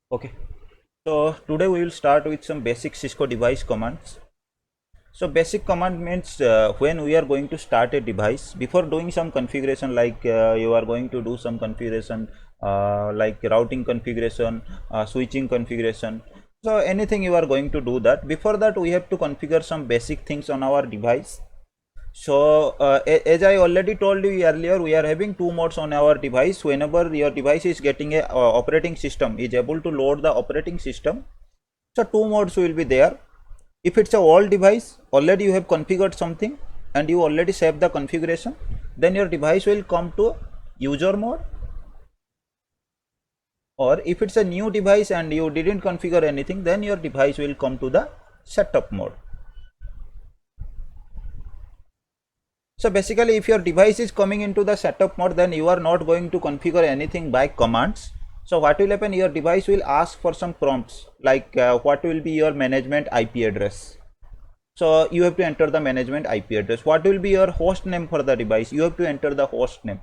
Okay, so today we will start with some basic Cisco device commands. So basic command means when we are going to start a device, before doing some configuration, like you are going to do some configuration like routing configuration, switching configuration. So anything you are going to do that, before that we have to configure some basic things on our device. So as I already told you earlier, we are having two modes on our device. Whenever your device is getting a operating system, is able to load the operating system, so two modes will be there. If it's a old device, already you have configured something and you already saved the configuration, then your device will come to user mode. Or if it's a new device and you didn't configure anything, then your device will come to the setup mode. So basically, if your device is coming into the setup mode, then you are not going to configure anything by commands. So what will happen, your device will ask for some prompts like what will be your management IP address. So you have to enter the management IP address. What will be your host name for the device? You have to enter the host name.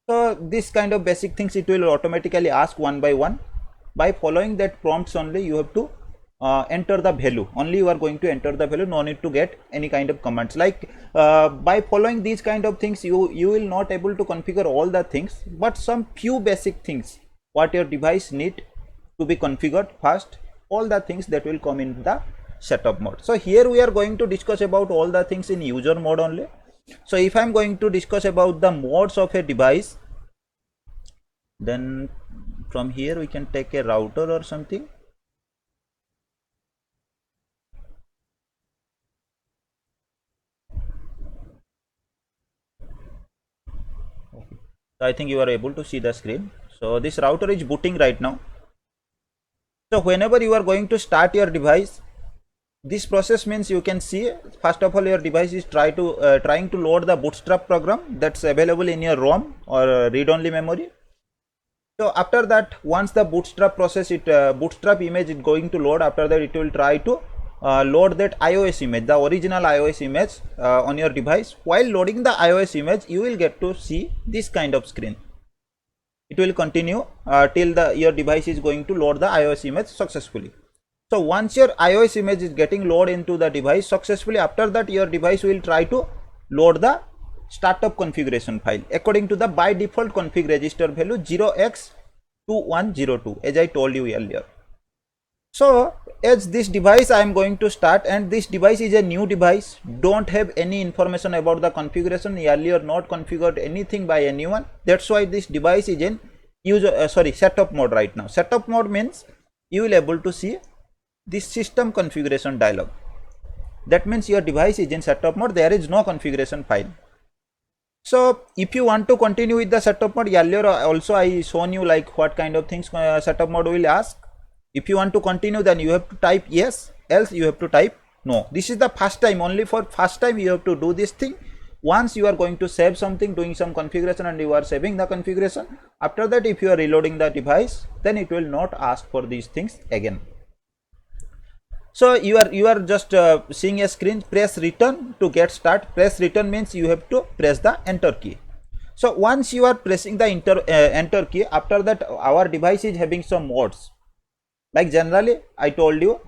So this kind of basic things it will automatically ask one by one. By following that prompts only, you have to enter the value. Only you are going to enter the value. No need to get any kind of commands. Like by following these kind of things, you will not able to configure all the things, but some few basic things what your device need to be configured first. All the things that will come in the setup mode. So here we are going to discuss about all the things in user mode only. So if I am going to discuss about the modes of a device, then from here we can take a router or something. So I think you are able to see the screen. So this router is booting right now. So whenever you are going to start your device, this process means you can see first of all your device is trying to load the bootstrap program that's available in your ROM or read-only memory. So after that, once the bootstrap process, bootstrap image is going to load. After that, it will try to load that iOS image, the original iOS image on your device. While loading the iOS image, you will get to see this kind of screen. It will continue till your device is going to load the iOS image successfully. So once your iOS image is getting loaded into the device successfully, after that your device will try to load the startup configuration file according to the by default config register value 0x2102, as I told you earlier. So as this device I am going to start, and this device is a new device, don't have any information about the configuration, earlier not configured anything by anyone. That's why this device is in setup mode right now. Setup mode means you will able to see this system configuration dialog. That means your device is in setup mode, there is no configuration file. So if you want to continue with the setup mode, earlier also I shown you like what kind of things setup mode will ask. If you want to continue, then you have to type yes, else you have to type no. This is the first time, only for first time you have to do this thing. Once you are going to save something, doing some configuration, and you are saving the configuration, after that if you are reloading the device, then it will not ask for these things again. So you are just seeing a screen. Press return to get start. Press return means you have to press the enter key. So once you are pressing the enter key, after that our device is having some modes. Like generally I told you,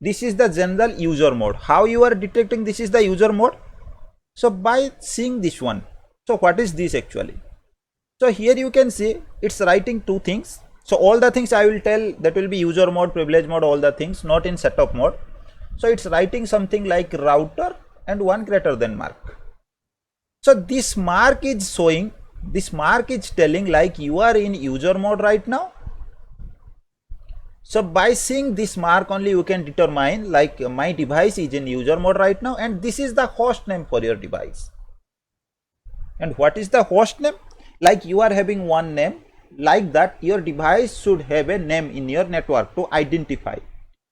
this is the general user mode. How you are detecting this is the user mode? So by seeing this one. So what is this actually? So here you can see it's writing two things. So all the things I will tell, that will be user mode, privilege mode, all the things, not in setup mode. So it's writing something like router and one greater than mark. So this mark is showing, this mark is telling like you are in user mode right now. So by seeing this mark only you can determine like my device is in user mode right now, and this is the host name for your device. And what is the host name? Like you are having one name, like that your device should have a name in your network to identify.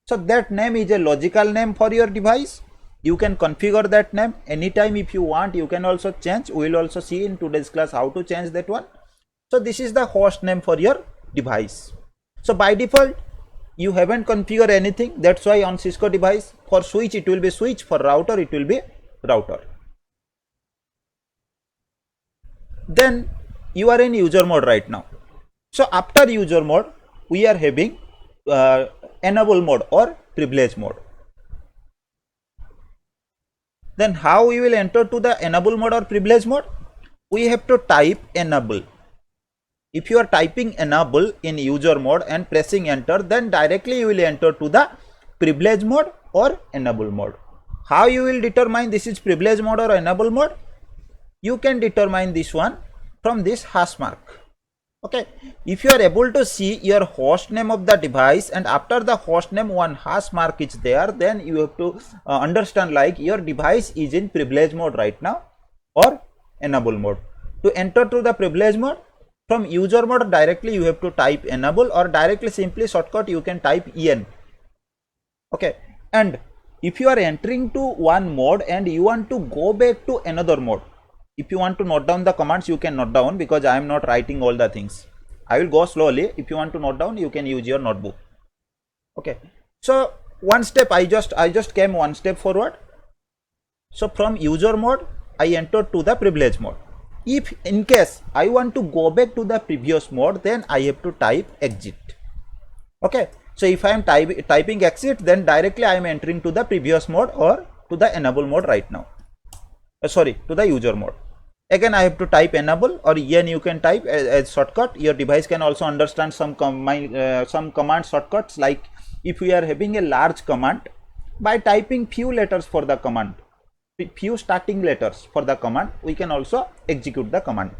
So that name is a logical name for your device. You can configure that name anytime if you want. You can also change. We will also see in today's class how to change that one. So this is the host name for your device. So by default you haven't configured anything. That's why on Cisco device, for switch it will be switch, for router it will be router. Then you are in user mode right now. So after user mode we are having enable mode or privilege mode. Then how we will enter to the enable mode or privilege mode? We have to type enable. If you are typing enable in user mode and pressing enter, then directly you will enter to the privilege mode or enable mode. How you will determine this is privilege mode or enable mode? You can determine this one from this hash mark. Okay, if you are able to see your host name of the device and after the host name one hash mark is there, then you have to understand like your device is in privilege mode right now or enable mode. To enter to the privilege mode, from user mode directly you have to type enable, or directly simply shortcut you can type en. Okay, and if you are entering to one mode and you want to go back to another mode, if you want to note down the commands, you can note down, because I am not writing all the things. I will go slowly. If you want to note down, you can use your notebook. Okay. So one step, I just came one step forward. So from user mode, I entered to the privilege mode. If in case I want to go back to the previous mode, then I have to type exit. Okay. So if I am typing exit, then directly I am entering to the previous mode or to the enable mode right now. Sorry, to the user mode. Again I have to type enable, or en you can type as shortcut. Your device can also understand some command shortcuts, like if we are having a large command, by typing few letters for the command, few starting letters for the command, we can also execute the command.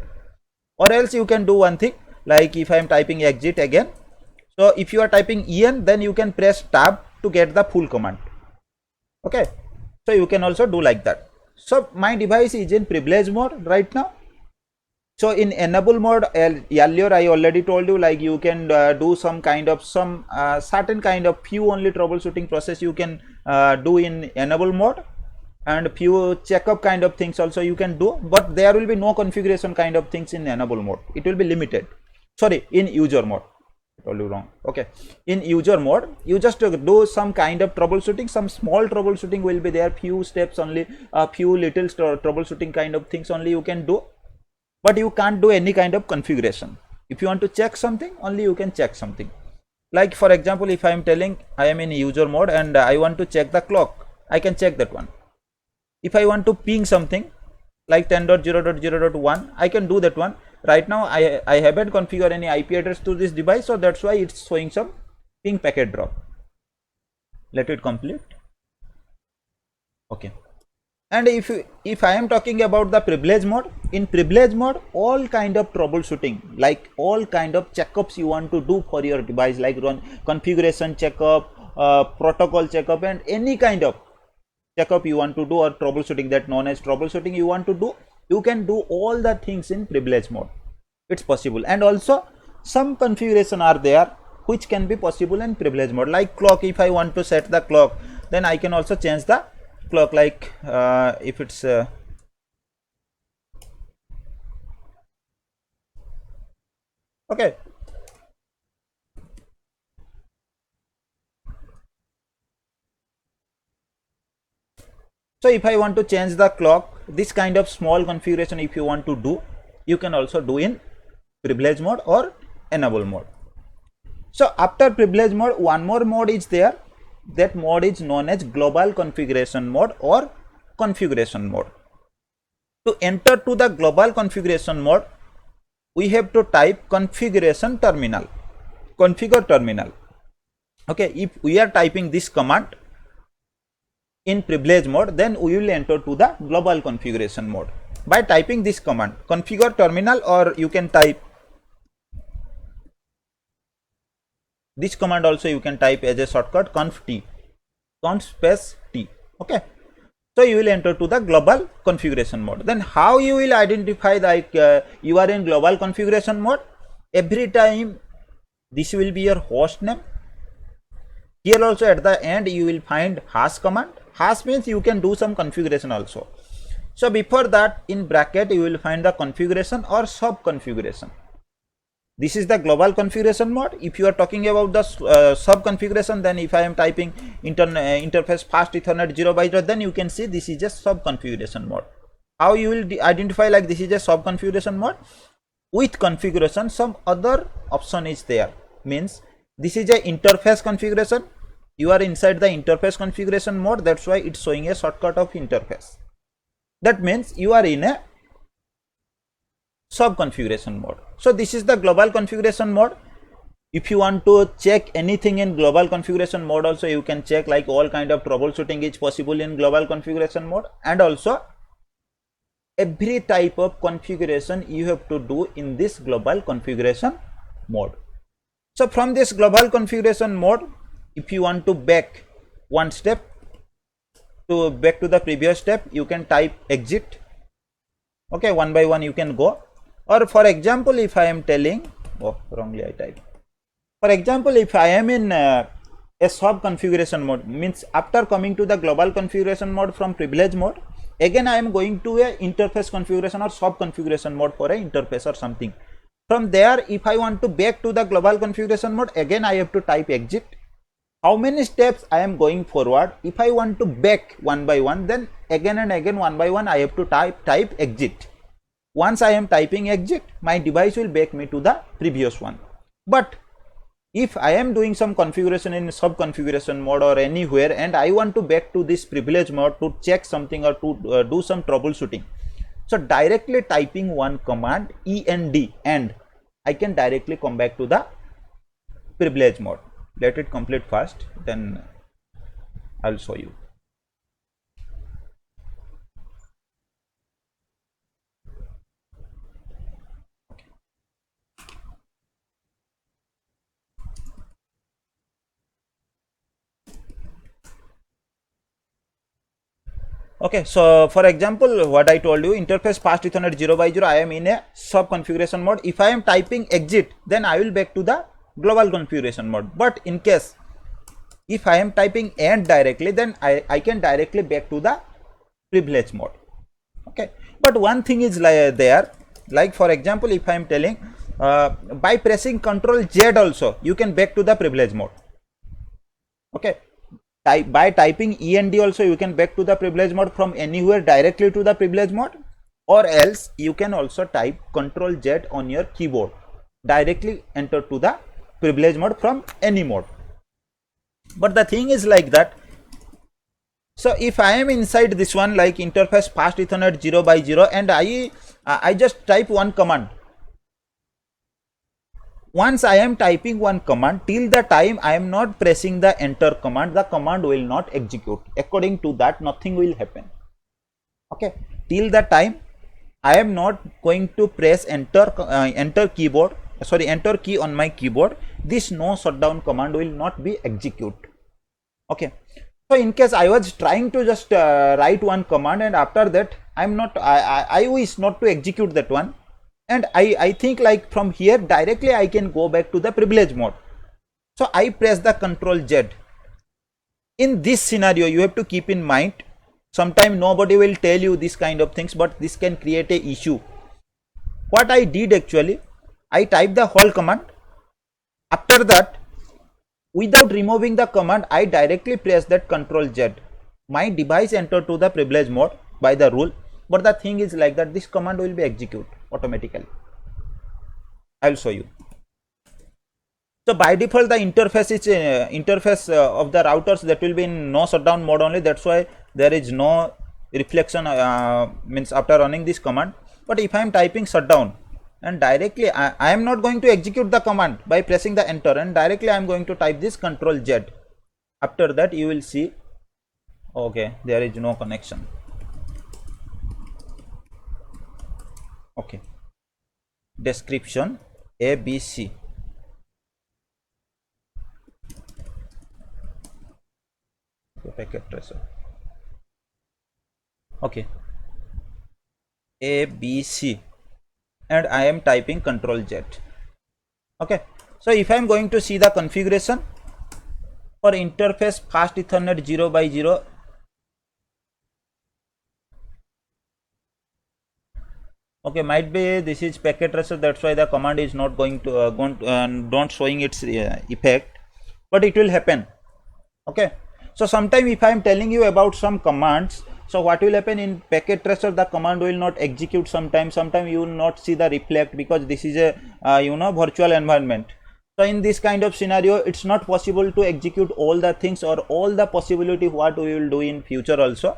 Or else you can do one thing, like if I am typing exit again, so if you are typing en, then you can press tab to get the full command. Okay, so you can also do like that. So my device is in privilege mode right now. So in enable mode, earlier I already told you, like you can do some kind of certain kind of few only troubleshooting process you can do in enable mode, and few checkup kind of things also you can do, but there will be no configuration kind of things in enable mode. It will be limited. Sorry, in user mode. I told you wrong. Okay, in user mode you just do some kind of troubleshooting, some small troubleshooting will be there, few steps only, few little troubleshooting kind of things only you can do, but you can't do any kind of configuration. If you want to check something, only you can check something. Like for example, if I am telling I am in user mode and I want to check the clock, I can check that one. If I want to ping something like 10.0.0.1, I can do that one. Right now I haven't configured any IP address to this device, so that's why it's showing some ping packet drop. Let it complete. Okay. And if I am talking about the privilege mode, in privilege mode all kind of troubleshooting, like all kind of checkups you want to do for your device, like run configuration checkup, protocol checkup, and any kind of checkup you want to do, or troubleshooting, that known as troubleshooting you want to do, you can do all the things in privilege mode. It's possible. And also some configuration are there which can be possible in privilege mode, like clock. If I want to set the clock, then I can also change the clock, like if it's okay. So if I want to change the clock, this kind of small configuration if you want to do, you can also do in privilege mode or enable mode. So after privilege mode, one more mode is there. That mode is known as global configuration mode or configuration mode. To enter to the global configuration mode, we have to type configuration terminal, configure terminal. Okay, if we are typing this command in privilege mode, then we will enter to the global configuration mode by typing this command configure terminal, or you can type this command also, you can type as a shortcut conf space t. Okay, so you will enter to the global configuration mode. Then how you will identify like you are in global configuration mode? Every time this will be your host name. Here also at the end you will find hash command. Hash means you can do some configuration also. So before that, in bracket you will find the configuration or sub configuration. This is the global configuration mode. If you are talking about the sub configuration, then if I am typing interface fast Ethernet 0 byte, then you can see this is a sub configuration mode. How you will identify like this is a sub configuration mode? With configuration, some other option is there. Means This is a interface configuration. You are inside the interface configuration mode. That's why it's showing a shortcut of interface. That means you are in a sub configuration mode. So this is the global configuration mode. If you want to check anything in global configuration mode also, you can check, like all kind of troubleshooting is possible in global configuration mode, and also every type of configuration you have to do in this global configuration mode. So from this global configuration mode, if you want to back one step to back to the previous step, you can type exit. Okay, one by one you can go. Or for example, if I am telling, oh wrongly I typed. For example, if I am in a sub configuration mode, means after coming to the global configuration mode from privilege mode, again I am going to a interface configuration or sub configuration mode for a interface or something. From there, if I want to back to the global configuration mode, again I have to type exit. How many steps I am going forward? If I want to back one by one, then again and again one by one I have to type exit. Once I am typing exit, my device will back me to the previous one. But if I am doing some configuration in sub configuration mode or anywhere, and I want to back to this privilege mode to check something or to do some troubleshooting, so directly typing one command end, I can directly come back to the privilege mode. Let it complete first, then I'll show you. Okay, so for example, what I told you, interface fast Ethernet 0x0, I am in a sub configuration mode. If I am typing exit, then I will back to the global configuration mode. But in case if I am typing end directly, then I can directly back to the privilege mode. Okay, but one thing is there, like for example, if I am telling by pressing Ctrl Z also, you can back to the privilege mode. Okay, by typing end also you can back to the privilege mode from anywhere directly to the privilege mode, or else you can also type Ctrl Z on your keyboard, directly enter to the privilege mode from any mode. But the thing is like that. So if I am inside this one, like interface fast Ethernet 0x0, and I just type one command. Once I am typing one command, till the time I am not pressing the enter command, the command will not execute. According to that, nothing will happen. Okay, till the time I am not going to press enter key on my keyboard, this no shutdown command will not be execute. Okay, so in case I was trying to just write one command, and after that I wish not to execute that one, and I think like from here directly I can go back to the privilege mode. So I press the Ctrl Z. In this scenario, you have to keep in mind, sometimes nobody will tell you this kind of things, but this can create a issue. What I did actually, I typed the whole command. After that, without removing the command, I directly press that Ctrl Z. My device entered to the privilege mode by the rule, but the thing is like that, this command will be executed automatically. I'll show you. So by default, the interface is of the routers, that will be in no shutdown mode only. That's why there is no reflection means after running this command. But if I am typing shutdown, and directly I am not going to execute the command by pressing the enter, and directly I am going to type this Ctrl Z. After that you will see, okay, there is no connection. Okay, description ABC. Packet tracer. Okay, ABC, and I am typing Ctrl Z. Okay, so if I am going to see the configuration for interface fast Ethernet 0x0, okay, might be this is packet tracer, that's why the command is not going to don't showing its effect, but it will happen. Okay, so sometime if I am telling you about some commands, so what will happen in packet tracer, the command will not execute sometime you will not see the reflect, because this is a virtual environment. So in this kind of scenario, it's not possible to execute all the things or all the possibility what we will do in future also.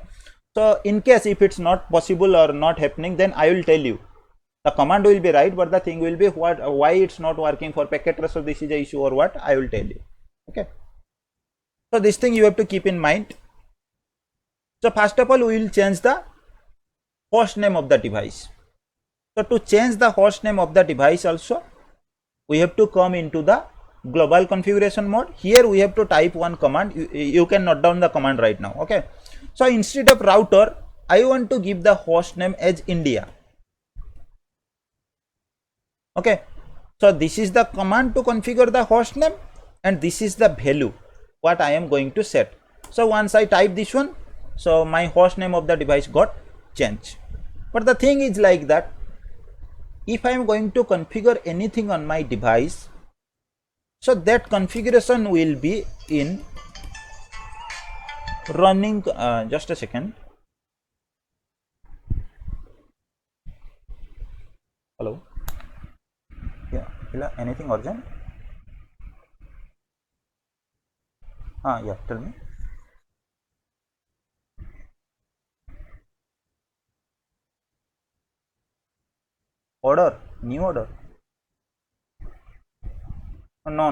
So in case if it's not possible or not happening, then I will tell you. The command will be right, but the thing will be why it's not working for packet tracer, this is a issue or what, I will tell you. Okay. So this thing you have to keep in mind. So first of all, we will change the host name of the device. So to change the host name of the device also, we have to come into the global configuration mode. Here we have to type one command. You can note down the command right now. Okay. So instead of router, I want to give the host name as India. Okay. So this is the command to configure the host name, and this is the value what I am going to set. So once I type this one, so my host name of the device got changed. But the thing is like that, if I am going to configure anything on my device, so that configuration will be in running, just a second. Hello. Yeah, anything urgent? Yeah, tell me. Order, new order. No.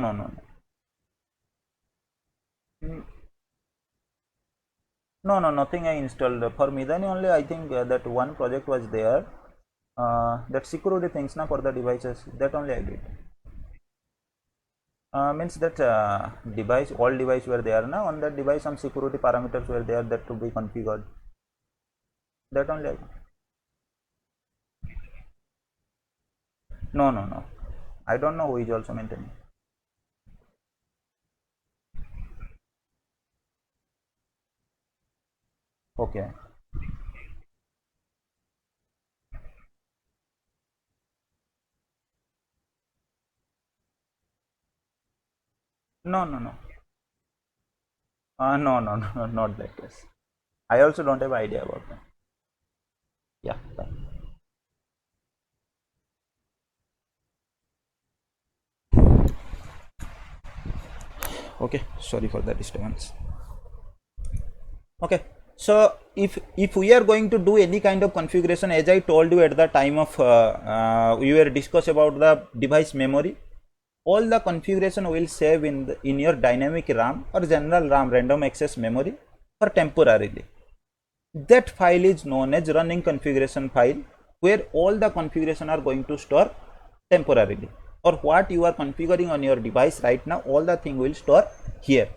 No, nothing I installed. For Midani only, I think that one project was there. That security things na for the devices, that only I did. Means that device, all device were there na, on that device some security parameters were there that to be configured. That only I did. No. I don't know who is also maintaining. Okay. No. No, not that case. I also don't have idea about that. Yeah. Okay, sorry for the disturbance. Okay, so if we are going to do any kind of configuration, as I told you at the time of we were discuss about the device memory, all the configuration will save in your dynamic RAM or general RAM, random access memory, or temporarily. That file is known as running configuration file, where all the configuration are going to store temporarily, or what you are configuring on your device right now, all the thing will store here.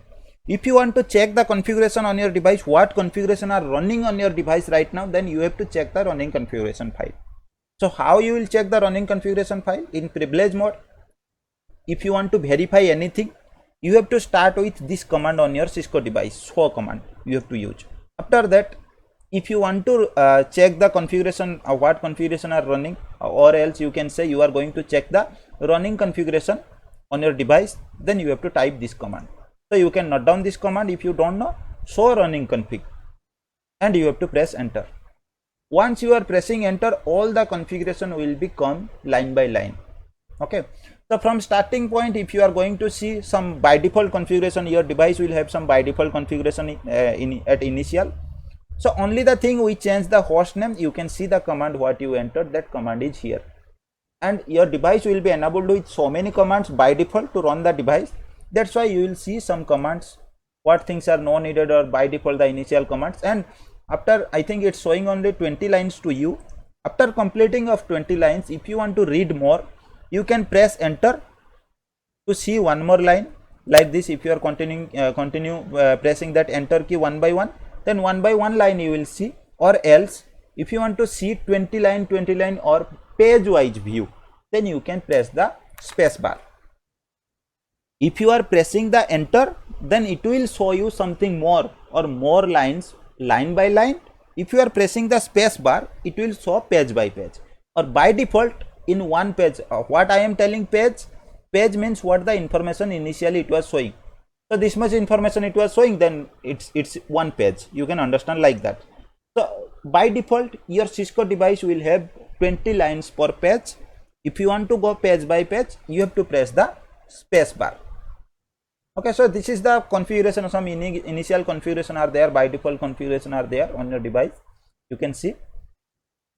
If you want to check the configuration on your device, what configuration are running on your device right now, then you have to check the running configuration file. So how you will check the running configuration file? In privilege mode, if you want to verify anything, you have to start with this command on your Cisco device, show command you have to use. After that, if you want to check the configuration, what configuration are running, or else you can say you are going to check the running configuration on your device, then you have to type this command. So you can note down this command if you don't know, show running config, and you have to press enter. Once you are pressing enter, all the configuration will become line by line. Okay. So from starting point, if you are going to see some by default configuration, your device will have some by default configuration at initial. So only the thing we change the host name, you can see the command what you entered, that command is here, and your device will be enabled with so many commands by default to run the device. That's why you will see some commands, what things are no needed or by default the initial commands, and after I think it's showing only 20 lines to you. After completing of 20 lines, if you want to read more, you can press enter to see one more line like this. If you are continuing pressing that enter key one by one, then one by one line you will see. Or else if you want to see 20 line or page wise view, then you can press the space bar. If you are pressing the enter, then it will show you something more or more lines line by line. If you are pressing the space bar, it will show page by page, or by default in one page. What I am telling, page means what the information initially it was showing. So this much information it was showing, then it's one page. You can understand like that. So by default your Cisco device will have 20 lines per page. If you want to go page by page, you have to press the space bar. Okay, so this is the configuration. Some initial configuration are there, by default configuration are there on your device, you can see.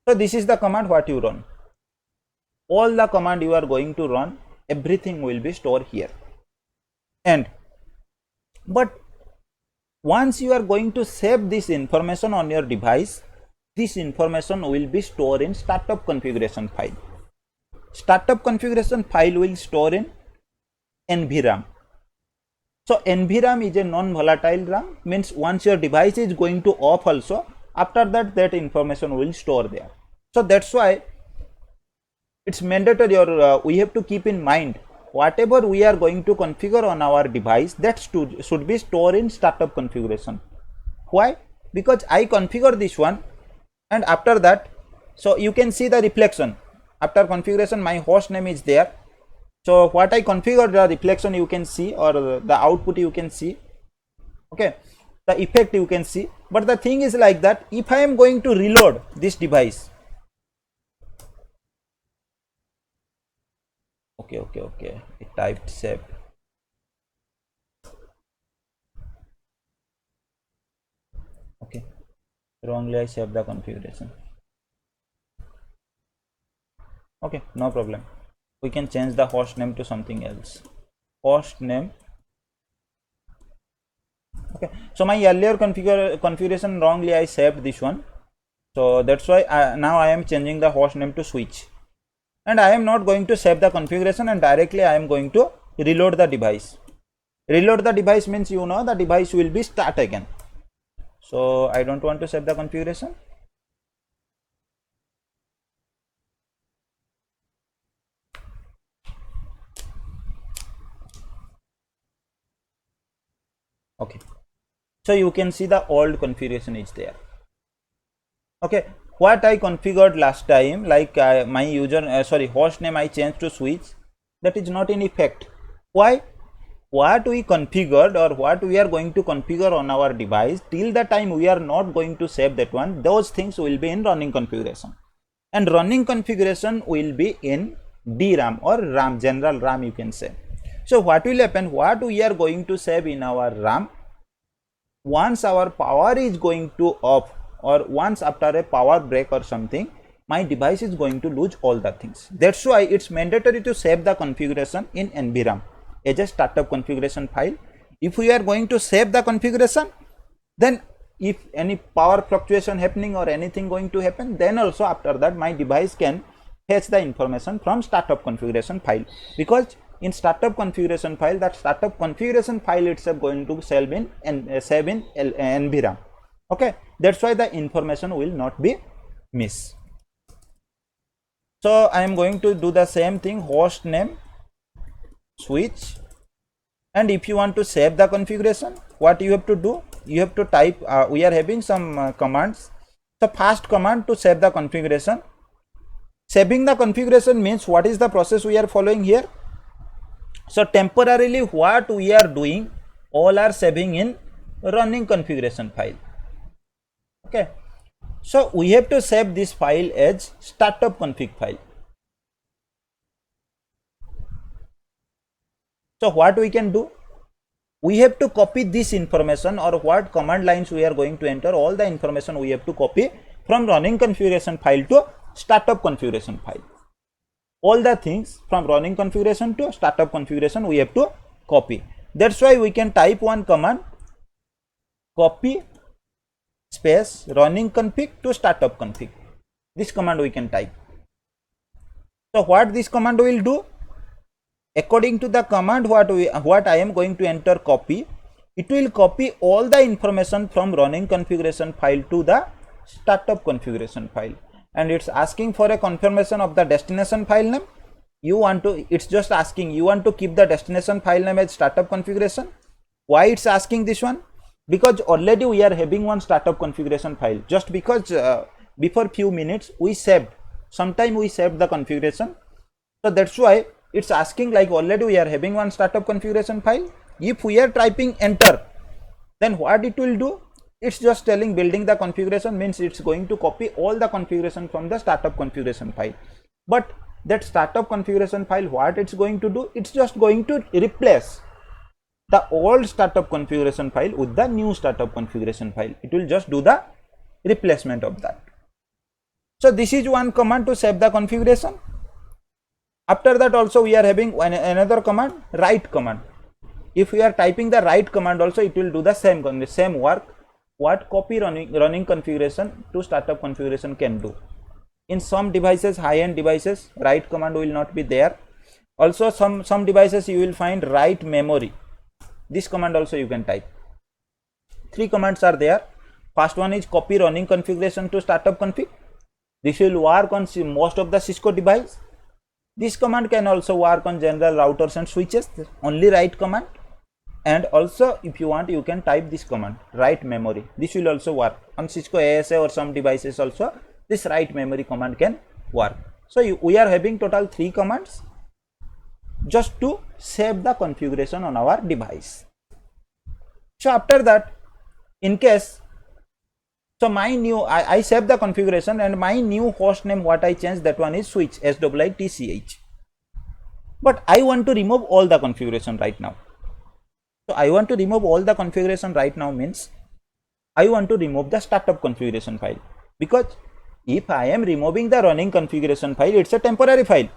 So this is the command what you run. All the command you are going to run, everything will be stored here. And but once you are going to save this information on your device, this information will be stored in startup configuration file. Startup configuration file will store in NVRAM. So NVRAM is a non-volatile RAM, means once your device is going to off also, after that information will store there. So that's why it's mandatory, or we have to keep in mind, whatever we are going to configure on our device, that should be stored in startup configuration. Why? Because I configure this one, and after that, so you can see the reflection. After configuration, my host name is there. So what I configured, the reflection you can see, or the output you can see. Okay, the effect you can see. But the thing is like that, if I am going to reload this device, okay, it typed save. Okay, wrongly I saved the configuration. Okay, no problem. We can change the host name to something else. Host name. Okay, so my earlier configuration wrongly I saved this one. So that's why now I am changing the host name to switch. And I am not going to save the configuration, and directly I am going to reload the device. Reload the device means, you know, the device will be start again. So I don't want to save the configuration. Okay, so you can see the old configuration is there. Okay, what I configured last time, like my host name I changed to switch, that is not in effect. Why? What we configured, or what we are going to configure on our device, till the time we are not going to save that one, those things will be in running configuration, and running configuration will be in DRAM or RAM, general RAM you can say. So what will happen, what we are going to save in our RAM, once our power is going to off, or once after a power break or something, my device is going to lose all the things. That's why it's mandatory to save the configuration in NVRAM as a startup configuration file. If we are going to save the configuration, then if any power fluctuation happening or anything going to happen, then also after that my device can fetch the information from startup configuration file, because in startup configuration file, that startup configuration file itself going to save in NVRAM. Okay, that's why the information will not be missed. So I am going to do the same thing, host name switch, and if you want to save the configuration, what you have to do, you have to type, we are having some commands. The first command to save the configuration. Saving the configuration means, what is the process we are following here? So temporarily what we are doing, all are saving in running configuration file. Okay, so we have to save this file as startup config file. So what we can do, we have to copy this information, or what command lines we are going to enter, all the information we have to copy from running configuration file to startup configuration file. All the things from running configuration to startup configuration we have to copy. That's why we can type one command, copy space running config to startup config. This command we can type. So what this command will do, according to the command what I am going to enter copy, it will copy all the information from running configuration file to the startup configuration file. And it's asking for a confirmation of the destination file name. It's just asking, you want to keep the destination file name as startup configuration. Why it's asking this one? Because already we are having one startup configuration file, just because before few minutes we saved, sometime we saved the configuration. So that's why it's asking, like already we are having one startup configuration file. If we are typing enter, then what it will do, it's just telling building the configuration, means it's going to copy all the configuration from the startup configuration file. But that startup configuration file, what it's going to do, it's just going to replace the old startup configuration file with the new startup configuration file. It will just do the replacement of that. So this is one command to save the configuration. After that also we are having another command, write command. If we are typing the write command also, it will do the same work what copy running configuration to startup configuration can do. In some devices, high-end devices, write command will not be there. Also some devices you will find write memory. This command also you can type. 3 commands are there. First one is copy running configuration to startup config. This will work on most of the Cisco device. This command can also work on general routers and switches, only write command. And also if you want, you can type this command, write memory. This will also work on Cisco ASA or some devices also. This write memory command can work. So we are having total 3 commands just to save the configuration on our device. So after that, in case, so my new, I save the configuration and my new host name, what I changed, that one is switch, SWITCH. But I want to remove all the configuration right now. So I want to remove all the configuration right now means I want to remove the startup configuration file, because if I am removing the running configuration file, it's a temporary file.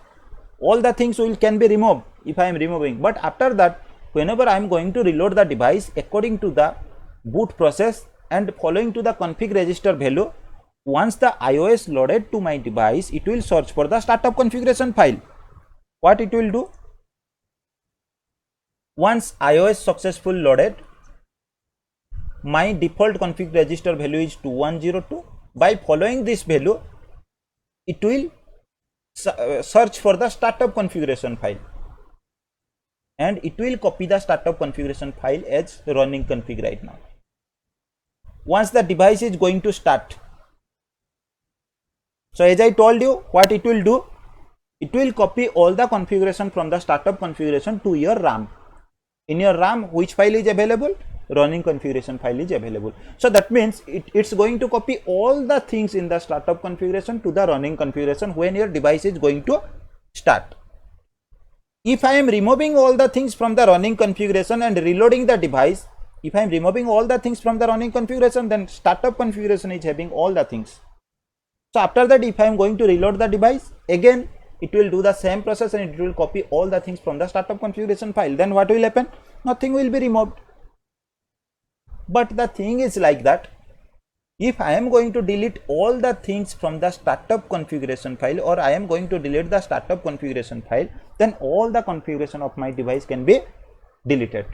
All the things can be removed if I am removing. But after that, whenever I am going to reload the device according to the boot process and following to the config register value, once the iOS loaded to my device, it will search for the startup configuration file. What it will do? Once iOS successful loaded, my default config register value is 2102. By following this value, it will search for the startup configuration file and it will copy the startup configuration file as running config right now. Once the device is going to start, so as I told you, what it will do, it will copy all the configuration from the startup configuration to your RAM. In your RAM, which file is available? Running configuration file is available. So that means it's going to copy all the things in the startup configuration to the running configuration when your device is going to start. If I am removing all the things from the running configuration and reloading the device, if I am removing all the things from the running configuration, then startup configuration is having all the things. So after that, if I am going to reload the device, again it will do the same process and it will copy all the things from the startup configuration file. Then what will happen? Nothing will be removed. But the thing is like that, if I am going to delete all the things from the startup configuration file, or I am going to delete the startup configuration file, then all the configuration of my device can be deleted.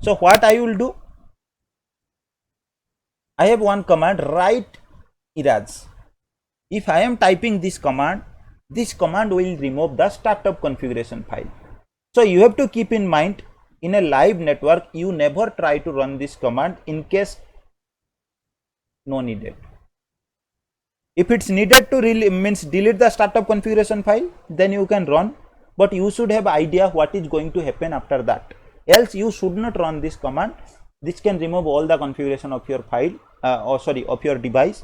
So what I will do? I have one command, write erase. If I am typing this command will remove the startup configuration file. So you have to keep in mind, in a live network, you never try to run this command in case no needed. If it's needed to delete the startup configuration file, then you can run, but you should have idea what is going to happen after that. Else you should not run this command. This can remove all the configuration of your file, of your device.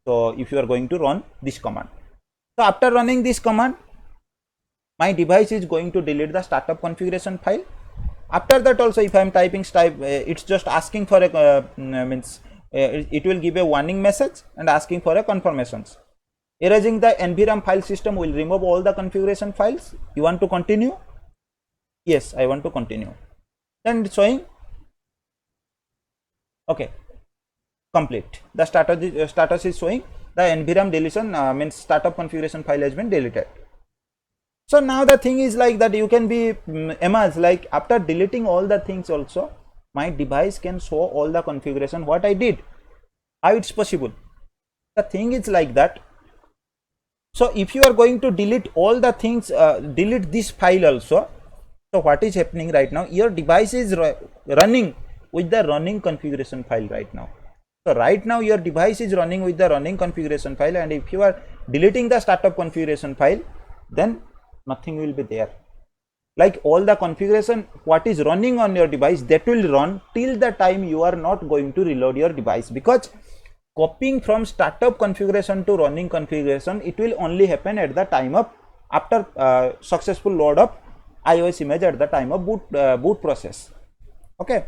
So if you are going to run this command, so after running this command, my device is going to delete the startup configuration file. After that also, if I am typing it's just asking for a it will give a warning message and asking for a confirmations. Erasing the NVRAM file system will remove all the configuration files. You want to continue? Yes, I want to continue. Then showing, okay, complete. The status is showing the NVRAM deletion, startup configuration file has been deleted. So now the thing is like that, you can be amazed, like after deleting all the things also, my device can show all the configuration what I did. How it's possible? The thing is like that. So if you are going to delete all the things, delete this file also. So what is happening right now? Your device is running with the running configuration file right now. So right now your device is running with the running configuration file, and if you are deleting the startup configuration file, then nothing will be there. Like all the configuration what is running on your device, that will run till the time you are not going to reload your device, because copying from startup configuration to running configuration, it will only happen at the time of after successful load of iOS image at the time of boot process. Okay,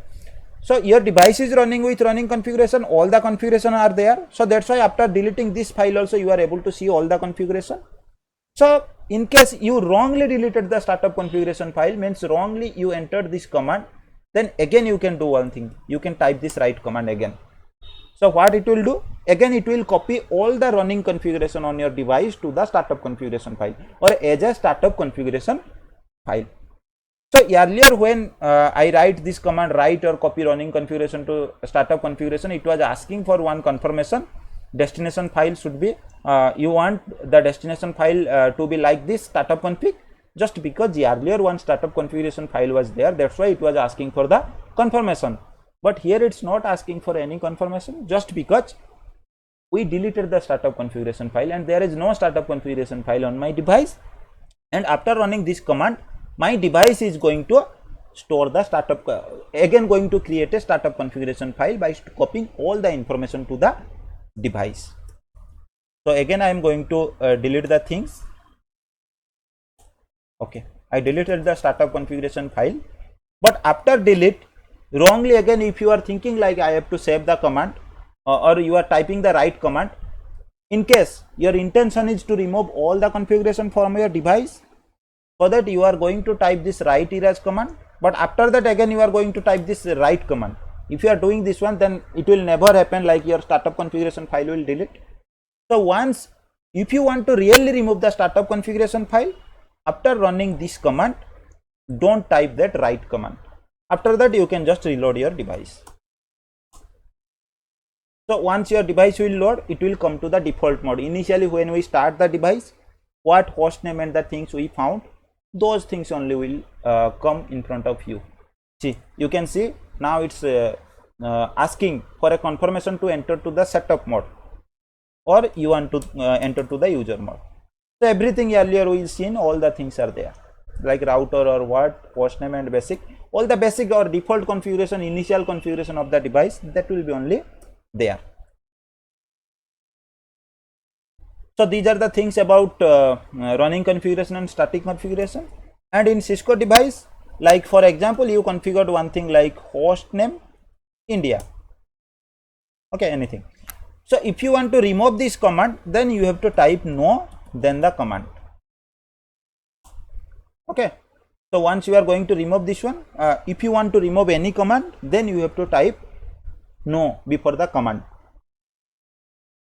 so your device is running with running configuration, all the configuration are there, so that's why after deleting this file also you are able to see all the configuration. So in case you wrongly deleted the startup configuration file, means wrongly you entered this command, then again you can do one thing, you can type this write command again. So what it will do, again it will copy all the running configuration on your device to the startup configuration file or as a startup configuration file. So earlier when I write this command write or copy running configuration to startup configuration, it was asking for one confirmation, destination file should be you want the destination file to be like this startup config, just because the earlier one startup configuration file was there, that's why it was asking for the confirmation. But here it's not asking for any confirmation, just because we deleted the startup configuration file and there is no startup configuration file on my device, and after running this command my device is going to store the startup, again going to create a startup configuration file by copying all the information to the device. So again I am going to delete the things. Okay, I deleted the startup configuration file, but after delete wrongly again if you are thinking like I have to save the command or you are typing the right command, in case your intention is to remove all the configuration from your device, so that you are going to type this write erase command, but after that again you are going to type this write command. If you are doing this one, then it will never happen, like your startup configuration file will delete. So once if you want to really remove the startup configuration file, after running this command don't type that write command, after that you can just reload your device. So once your device will load, it will come to the default mode. Initially when we start the device, what host name and the things we found, those things only will come in front of you. See, you can see now it's asking for a confirmation to enter to the setup mode, or you want to enter to the user mode. So everything earlier we seen, all the things are there, like router or what, host name and basic, all the basic or default configuration, initial configuration of the device, that will be only there. So these are the things about running configuration and static configuration. And in Cisco device, like for example you configured one thing like host name India, okay, anything. So if you want to remove this command, then you have to type no, then the command. Okay, so once you are going to remove this one, if you want to remove any command, then you have to type no before the command.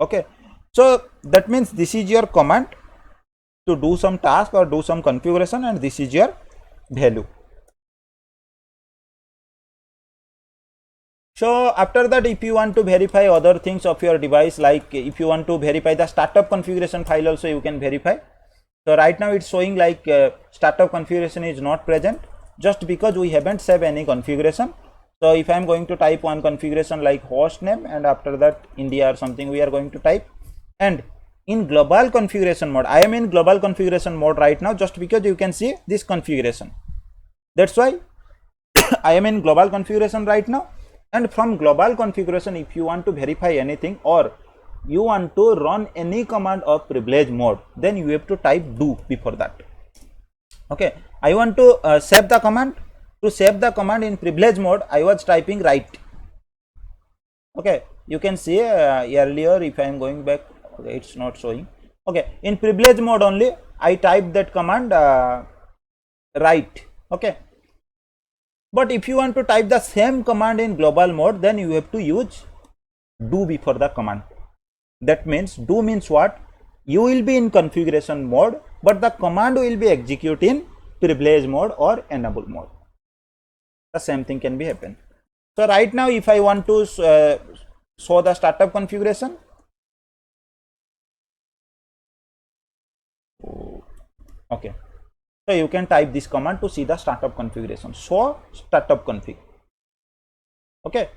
Okay, so that means this is your command to do some task or do some configuration, and this is your value. So after that, if you want to verify other things of your device, like if you want to verify the startup configuration file also, you can verify. So right now it's showing like startup configuration is not present, just because we haven't saved any configuration. So if I am going to type one configuration like host name, and after that India or something we are going to type, and in global configuration mode, I am in global configuration mode right now, just because you can see this configuration. That's why I am in global configuration right now. And from global configuration, if you want to verify anything or you want to run any command of privilege mode, then you have to type do before that. Okay, I want to save the command. To save the command in privilege mode, I was typing write. Okay, you can see earlier, if I am going back, okay, it's not showing. Okay, in privilege mode only I typed that command write. Okay, but if you want to type the same command in global mode, then you have to use do before the command. That means do means what? You will be in configuration mode, but the command will be executed in privilege mode or enable mode. The same thing can be happen. So right now, if I want to show the startup configuration, okay, so you can type this command to see the startup configuration. Show startup config. Okay,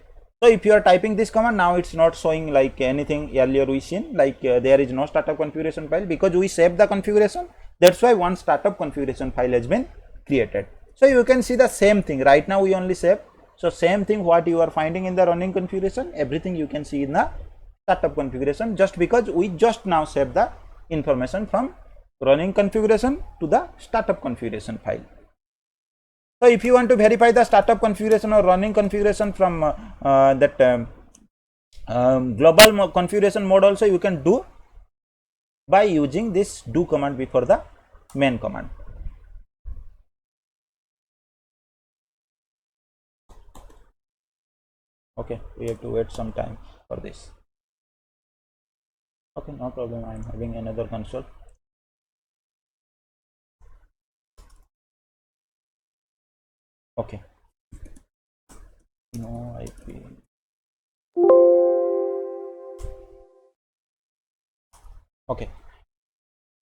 so if you are typing this command, now it's not showing like anything earlier we seen, like there is no startup configuration file, because we saved the configuration. That's why one startup configuration file has been created. So you can see the same thing. Right now we only save. So same thing what you are finding in the running configuration, everything you can see in the startup configuration, just because we just now save the information from running configuration to the startup configuration file. So if you want to verify the startup configuration or running configuration from global configuration mode also, you can do by using this do command before the main command. Okay, we have to wait some time for this. Okay, no problem, I am having another console. Okay, no IP. Okay,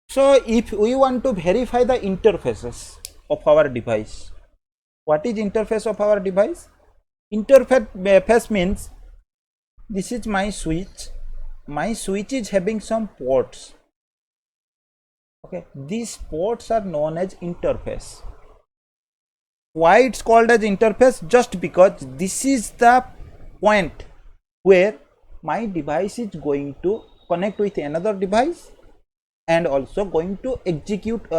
so if we want to verify the interfaces of our device, what is interface of our device? Interface means this is my switch is having some ports. Okay, these ports are known as interface. Why it's called as interface? Just because this is the point where my device is going to connect with another device and also going to execute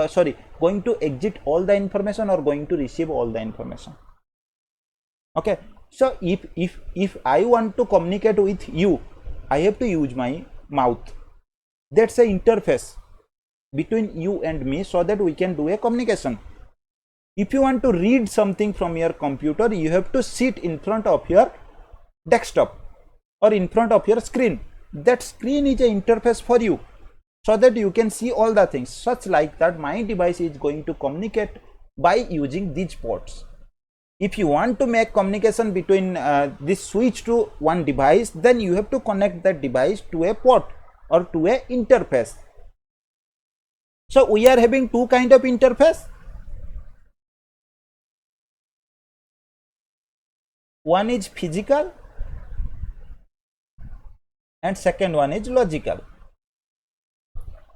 going to exit all the information or going to receive all the information. Okay, so if I want to communicate with you, I have to use my mouth. That's an interface between you and me, so that we can do a communication. If you want to read something from your computer, you have to sit in front of your desktop or in front of your screen. That screen is an interface for you, so that you can see all the things. Such like that, my device is going to communicate by using these ports. If you want to make communication between this switch to one device, then you have to connect that device to a port or to a interface. So we are having two kind of interface. One is physical and second one is logical.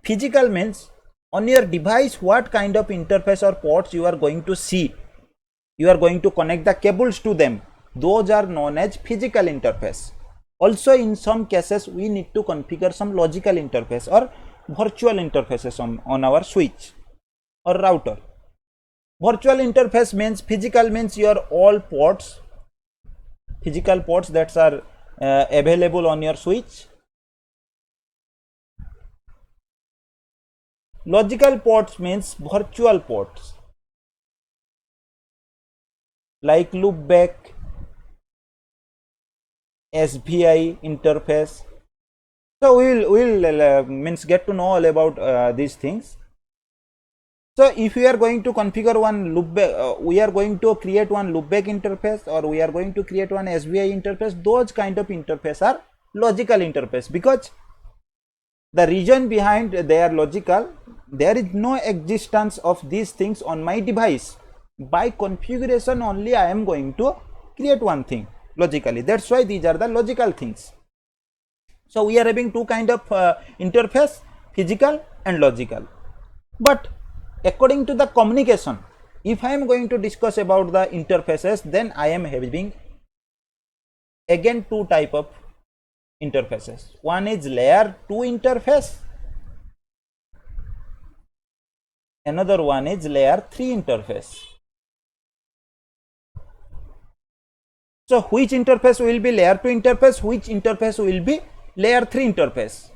Physical means on your device what kind of interface or ports you are going to see. You are going to connect the cables to them. Those are known as physical interface. Also in some cases we need to configure some logical interface or virtual interfaces on our switch or router. Virtual interface means physical means your all ports, physical ports that are available on your switch. Logical ports means virtual ports like loopback, SVI interface. So we'll means get to know all about these things. So if we are going to configure one loopback, we are going to create one loopback interface, or we are going to create one SVI interface. Those kind of interface are logical interface, because the reason behind they are logical, there is no existence of these things on my device. By configuration only I am going to create one thing logically. That's why these are the logical things. So we are having two kind of interface, physical and logical. But according to the communication, if I am going to discuss about the interfaces, then I am having again two type of interfaces. One is layer 2 interface, another one is layer 3 interface. So which interface will be layer 2 interface, which interface will be layer 3 interface?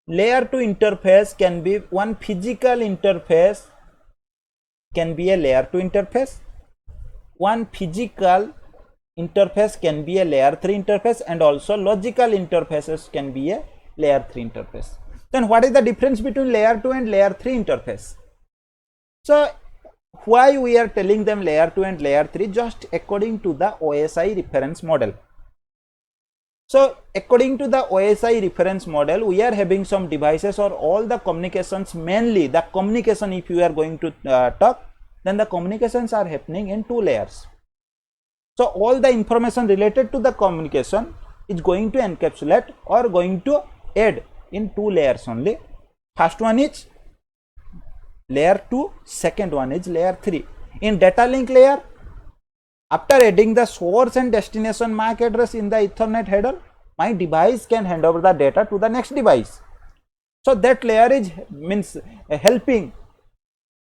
Layer 2 interface can be one physical interface, can be a layer 2 interface. One physical interface can be a layer 3 interface, and also logical interfaces can be a layer 3 interface. Then what is the difference between layer 2 and layer 3 interface? So why we are telling them layer 2 and layer 3? Just according to the OSI reference model. So according to the OSI reference model, we are having some devices or all the communications, mainly the communication, if you are going to talk, then the communications are happening in two layers. So all the information related to the communication is going to encapsulate or going to add in two layers only. First one is layer 2, second one is layer 3. In data link layer, after adding the source and destination MAC address in the Ethernet header, my device can hand over the data to the next device. So that layer is means helping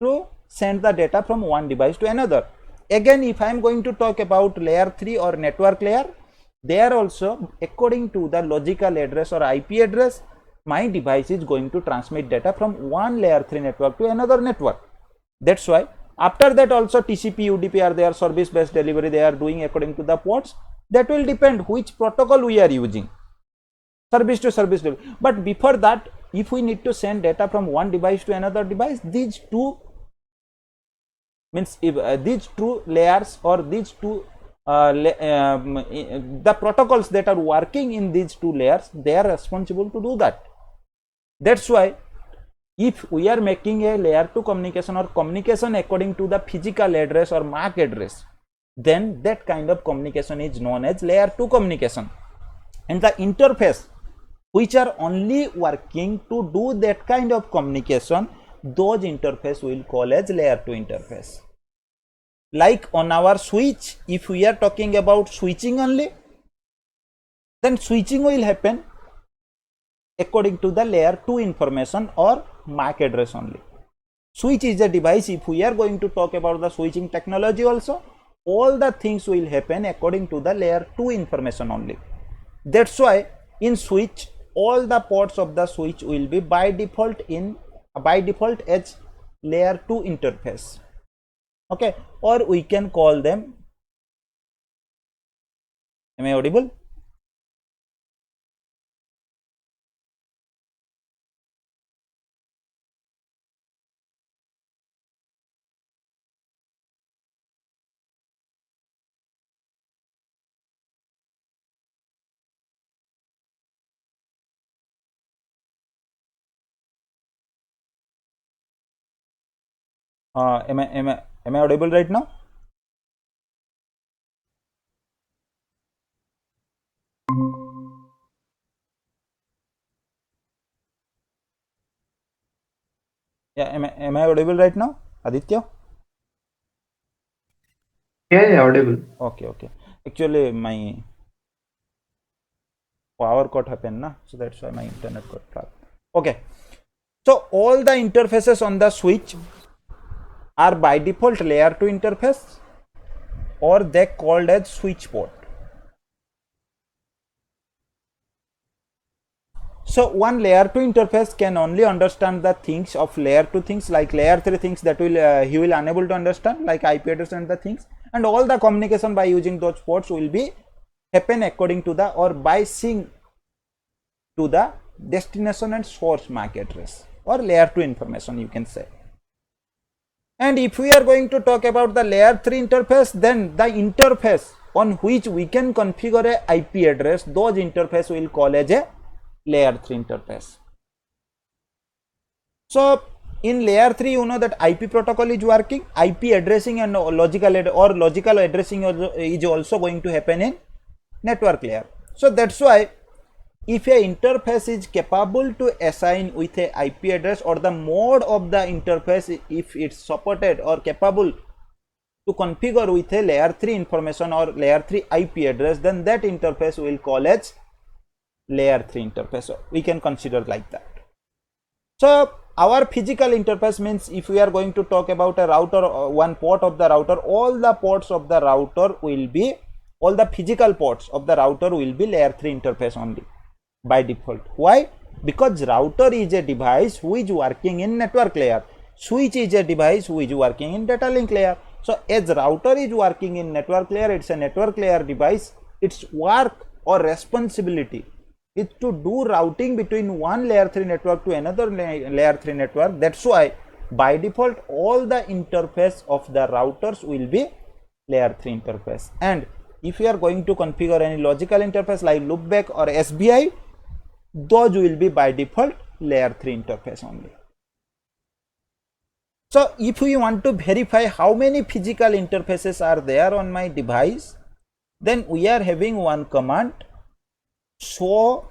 to send the data from one device to another. Again, if I am going to talk about layer 3 or network layer, there also according to the logical address or IP address, my device is going to transmit data from one layer 3 network to another network. That's why after that also TCP, UDP are there, service based delivery they are doing according to the ports. That will depend which protocol we are using, service to service delivery. But before that, if we need to send data from one device to another device, these two means if these two layers or these two the protocols that are working in these two layers, they are responsible to do that. That's why if we are making a layer 2 communication or communication according to the physical address or MAC address, then that kind of communication is known as layer 2 communication. And the interface which are only working to do that kind of communication, those interface will call as layer 2 interface. Like on our switch, if we are talking about switching only, then switching will happen according to the layer 2 information or MAC address only. Switch is a device. If we are going to talk about the switching technology also, all the things will happen according to the layer 2 information only. That's why in switch, all the ports of the switch will be by default as layer 2 interface. Okay, or we can call them, am I audible? Am I audible right now? Yeah, am I audible right now, Aditya? Yeah, audible. Okay. Actually, my power cut happened, na? So that's why my internet got trapped. Okay. So all the interfaces on the switch are by default layer 2 interface, or they called as switch port. So one layer 2 interface can only understand the things of layer 2 things, like layer 3 things that will he will unable to understand, like IP address and the things, and all the communication by using those ports will be happen according to the or by sync to the destination and source MAC address or layer 2 information, you can say. And if we are going to talk about the layer 3 interface, then the interface on which we can configure a IP address, those interface will call as a layer 3 interface. So in layer 3, you know that IP protocol is working, IP addressing and logical addressing is also going to happen in network layer. So that's why if a interface is capable to assign with a IP address or the mode of the interface, if it's supported or capable to configure with a layer 3 information or layer 3 IP address, then that interface will call as layer 3 interface. So we can consider like that. So our physical interface means if we are going to talk about a router, one port of the router, all the ports of the router will be, all the physical ports of the router will be layer 3 interface only by default. Why? Because router is a device who is working in network layer. Switch is a device who is working in data link layer. So as router is working in network layer, it's a network layer device. Its work or responsibility is to do routing between one layer 3 network to another layer 3 network. That's why by default all the interface of the routers will be layer 3 interface. And if you are going to configure any logical interface like loopback or SBI, those will be by default layer 3 interface only. So if we want to verify how many physical interfaces are there on my device, then we are having one command, show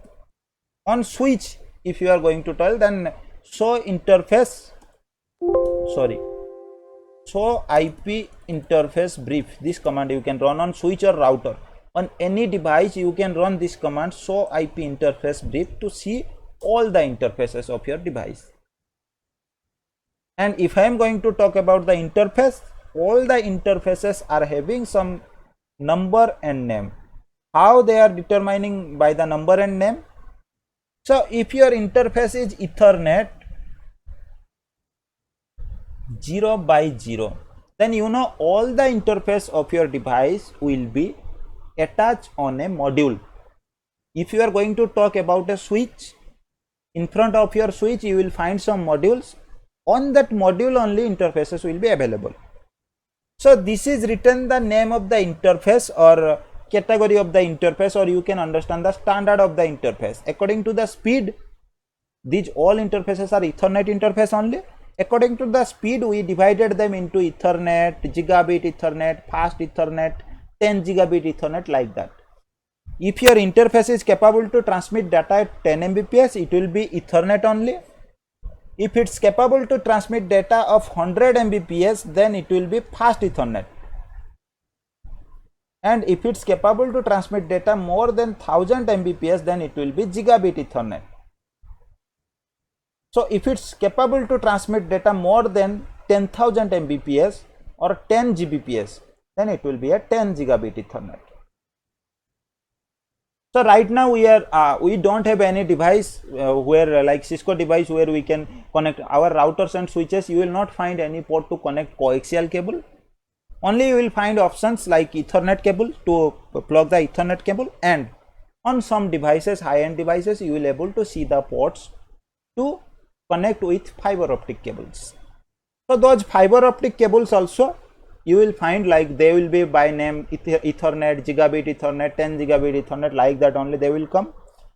on switch. If you are going to tell, then show interface, show IP interface brief. This command you can run on switch or router. On any device you can run this command show IP interface brief to see all the interfaces of your device. And if I am going to talk about the interface, all the interfaces are having some number and name. How they are determining by the number and name? So if your interface is Ethernet 0 by 0, then you know all the interface of your device will be attached on a module. If you are going to talk about a switch, in front of your switch you will find some modules. On that module only interfaces will be available. So this is written the name of the interface or category of the interface, or you can understand the standard of the interface. According to the speed, these all interfaces are Ethernet interface only. According to the speed, we divided them into Ethernet, gigabit Ethernet, fast Ethernet, 10 gigabit Ethernet, like that. If your interface is capable to transmit data at 10 Mbps, it will be Ethernet only. If it's capable to transmit data of 100 Mbps, then it will be fast Ethernet. And if it's capable to transmit data more than 1000 Mbps, then it will be gigabit Ethernet. So if it's capable to transmit data more than 10,000 Mbps or 10 Gbps, then it will be a 10 gigabit Ethernet. So right now we don't have any device where like Cisco device where we can connect our routers and switches. You will not find any port to connect coaxial cable. Only you will find options like Ethernet cable to plug the Ethernet cable, and on some devices, high-end devices, you will able to see the ports to connect with fiber optic cables. So those fiber optic cables also you will find like they will be by name Ethernet, gigabit Ethernet, 10 gigabit Ethernet, like that only they will come,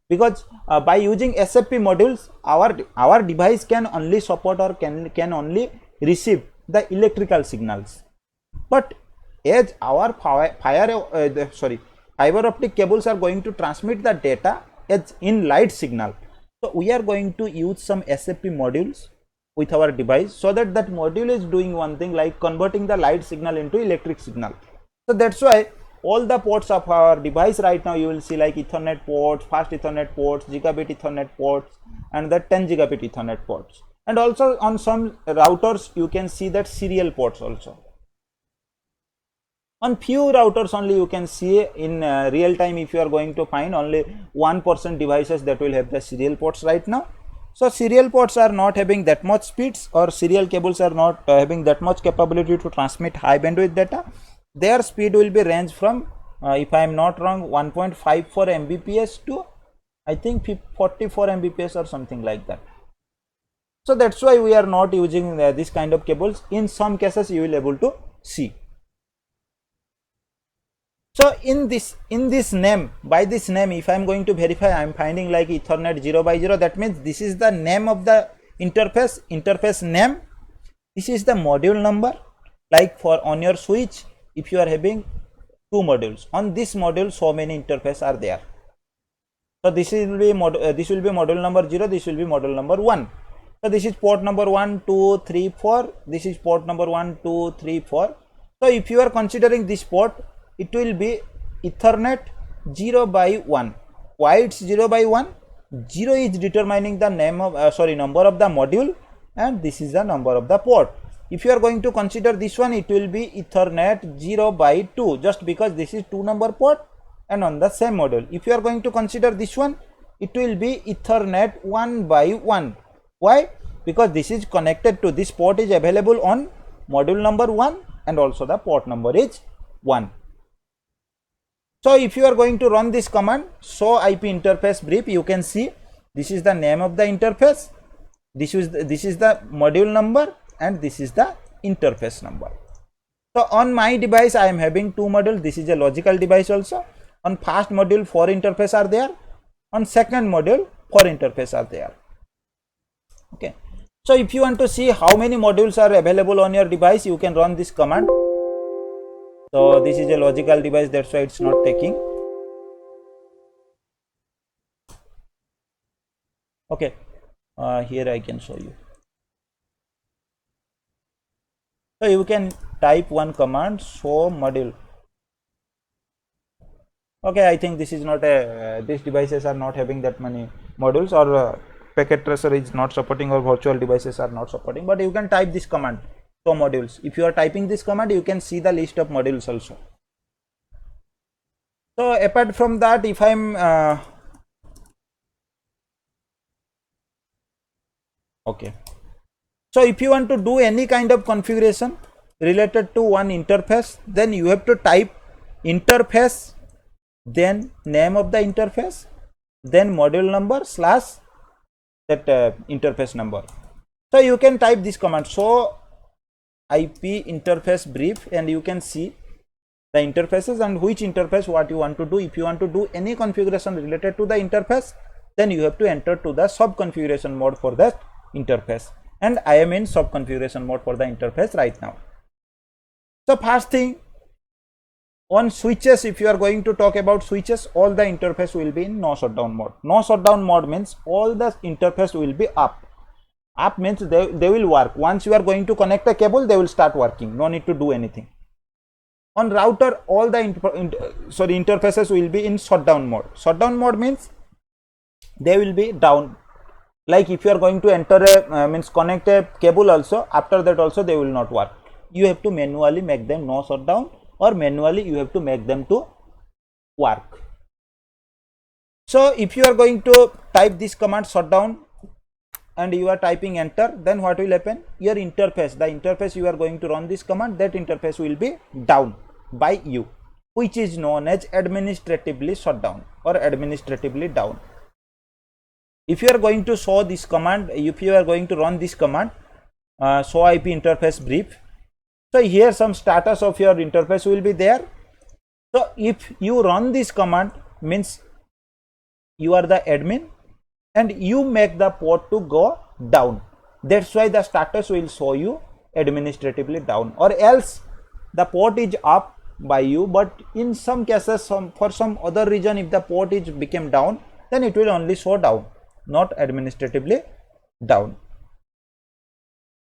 because by using SFP modules our device can only support or can only receive the electrical signals. But as our fiber optic cables are going to transmit the data as in light signal, so we are going to use some SFP modules with our device, so that module is doing one thing like converting the light signal into electric signal. So that's why all the ports of our device right now you will see like Ethernet ports, fast Ethernet ports, gigabit Ethernet ports, and the 10 gigabit Ethernet ports. And also on some routers you can see that serial ports also. On few routers only you can see in real time, if you are going to find only 1% devices that will have the serial ports right now. So serial ports are not having that much speeds, or serial cables are not having that much capability to transmit high bandwidth data. Their speed will be range from if I am not wrong 1.54 Mbps to I think 44 Mbps or something like that. So that's why we are not using this kind of cables. In some cases you will able to see. So in this name, by this name, if I am going to verify, I am finding like Ethernet 0 by 0. That means this is the name of the interface name. This is the module number. Like for on your switch, if you are having two modules, on this module so many interfaces are there. So this will be module number 0. This will be module number 1. So this is port number 1, 2, 3, 4. This is port number 1, 2, 3, 4. So if you are considering this port, it will be Ethernet 0 by 1. Why it's 0 by 1? 0 is determining the name of number of the module, and this is the number of the port. If you are going to consider this one, it will be Ethernet 0 by 2, just because this is 2 number port and on the same module. If you are going to consider this one, it will be Ethernet 1 by 1. Why? Because this is connected to this port is available on module number 1, and also the port number is 1. So if you are going to run this command show IP interface brief, you can see this is the name of the interface, this is the module number, and this is the interface number. So on my device I am having two modules. This is a logical device also. On first module 4 interface are there, on second module 4 interface are there. Okay, so if you want to see how many modules are available on your device, you can run this command. So this is a logical device, that's why it's not taking. Okay, here I can show you. So you can type one command show module. Okay, I think this is not a these devices are not having that many modules, or packet tracer is not supporting, or virtual devices are not supporting, but you can type this command, show modules. If you are typing this command, you can see the list of modules also. So apart from that, if I'm okay, so if you want to do any kind of configuration related to one interface, then you have to type interface, then name of the interface, then module number slash that interface number. So you can type this command, so IP interface brief, and you can see the interfaces and which interface what you want to do. If you want to do any configuration related to the interface, then you have to enter to the sub configuration mode for that interface, and I am in sub configuration mode for the interface right now. So first thing, on switches, if you are going to talk about switches, all the interface will be in no shutdown mode. No shutdown mode means all the interface will be up. Up means they will work. Once you are going to connect a cable, they will start working. No need to do anything. On router, all the interfaces will be in shutdown mode. Shutdown mode means they will be down. Like if you are going to enter a means connect a cable also, after that also they will not work. You have to manually make them no shutdown, or manually you have to make them to work. So if you are going to type this command shutdown and you are typing enter, then what will happen? Your interface, the interface you are going to run this command, that interface will be down by you, which is known as administratively shut down or administratively down. If you are going to show this command, if you are going to run this command, show IP interface brief, so here some status of your interface will be there. So if you run this command, means you are the admin and you make the port to go down. That's why the status will show you administratively down, or else the port is up by you, but in some cases, for some other reason, if the port is became down, then it will only show down, not administratively down.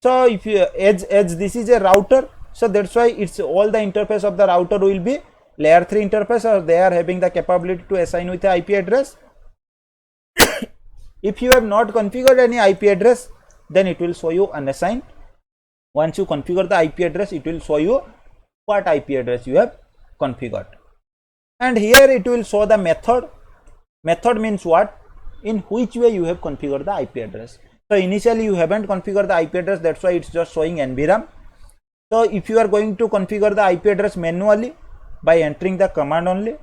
So if you as this is a router, so that's why it's all the interface of the router will be layer 3 interface, or they are having the capability to assign with the IP address. If you have not configured any IP address, then it will show you unassigned. Once you configure the IP address, it will show you what IP address you have configured. And here it will show the method. Method means what? In which way you have configured the IP address. So initially you haven't configured the IP address, that's why it's just showing NVRAM. So if you are going to configure the IP address manually by entering the command only,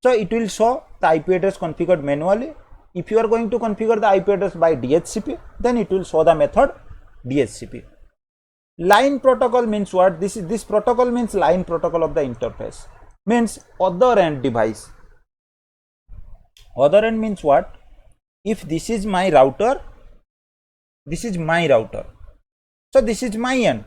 so it will show the IP address configured manually. If you are going to configure the IP address by DHCP, then it will show the method DHCP. Line protocol means what? This protocol means line protocol of the interface, means other end device. Other end means what? If this is my router, this is my router, so this is my end.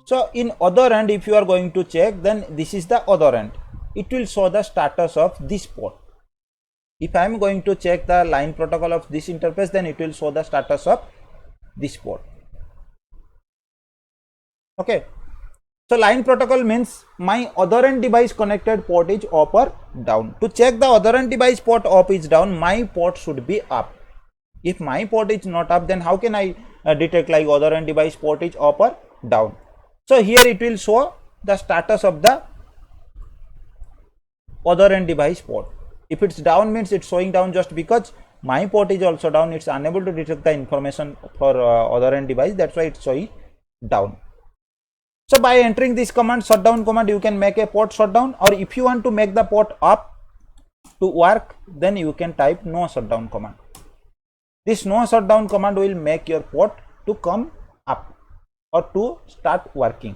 So in other end, if you are going to check, then this is the other end. It will show the status of this port. If I am going to check the line protocol of this interface, then it will show the status of this port. Okay. So line protocol means my other end device connected port is up or down. To check the other end device port up is down, my port should be up. If my port is not up, then how can I detect like other end device port is up or down? So here it will show the status of the other end device port. If it's down, means it's showing down just because my port is also down. It's unable to detect the information for other end device. That's why it's showing down. So by entering this command, shutdown command, you can make a port shutdown, or if you want to make the port up to work, then you can type no shutdown command. This no shutdown command will make your port to come up or to start working.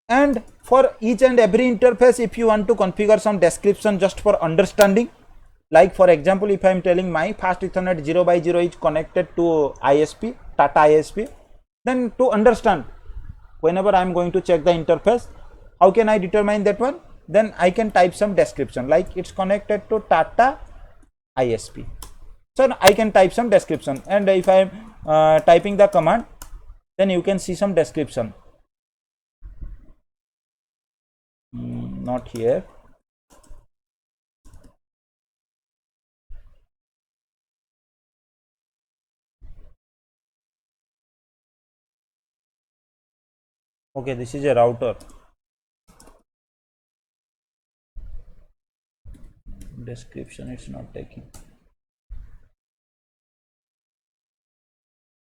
And for each and every interface, if you want to configure some description just for understanding, like for example, if I am telling my fast Ethernet 0x0 is connected to ISP, Tata ISP, then to understand, whenever I am going to check the interface, how can I determine that one? Then I can type some description like it's connected to Tata ISP. So I can type some description, and if I am typing the command, then you can see some description. Not here. Okay, this is a router. Description it's not taking.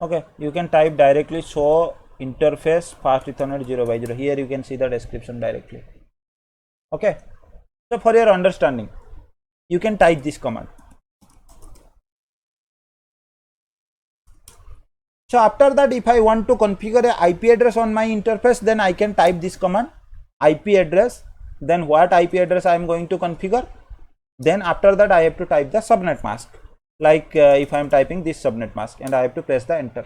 Okay, you can type directly show interface fast Ethernet 0x0. Here you can see the description directly. Okay, so for your understanding, you can type this command. So after that, if I want to configure a IP address on my interface, then I can type this command IP address. Then what IP address I am going to configure. Then after that, I have to type the subnet mask. Like if I am typing this subnet mask, and I have to press the enter.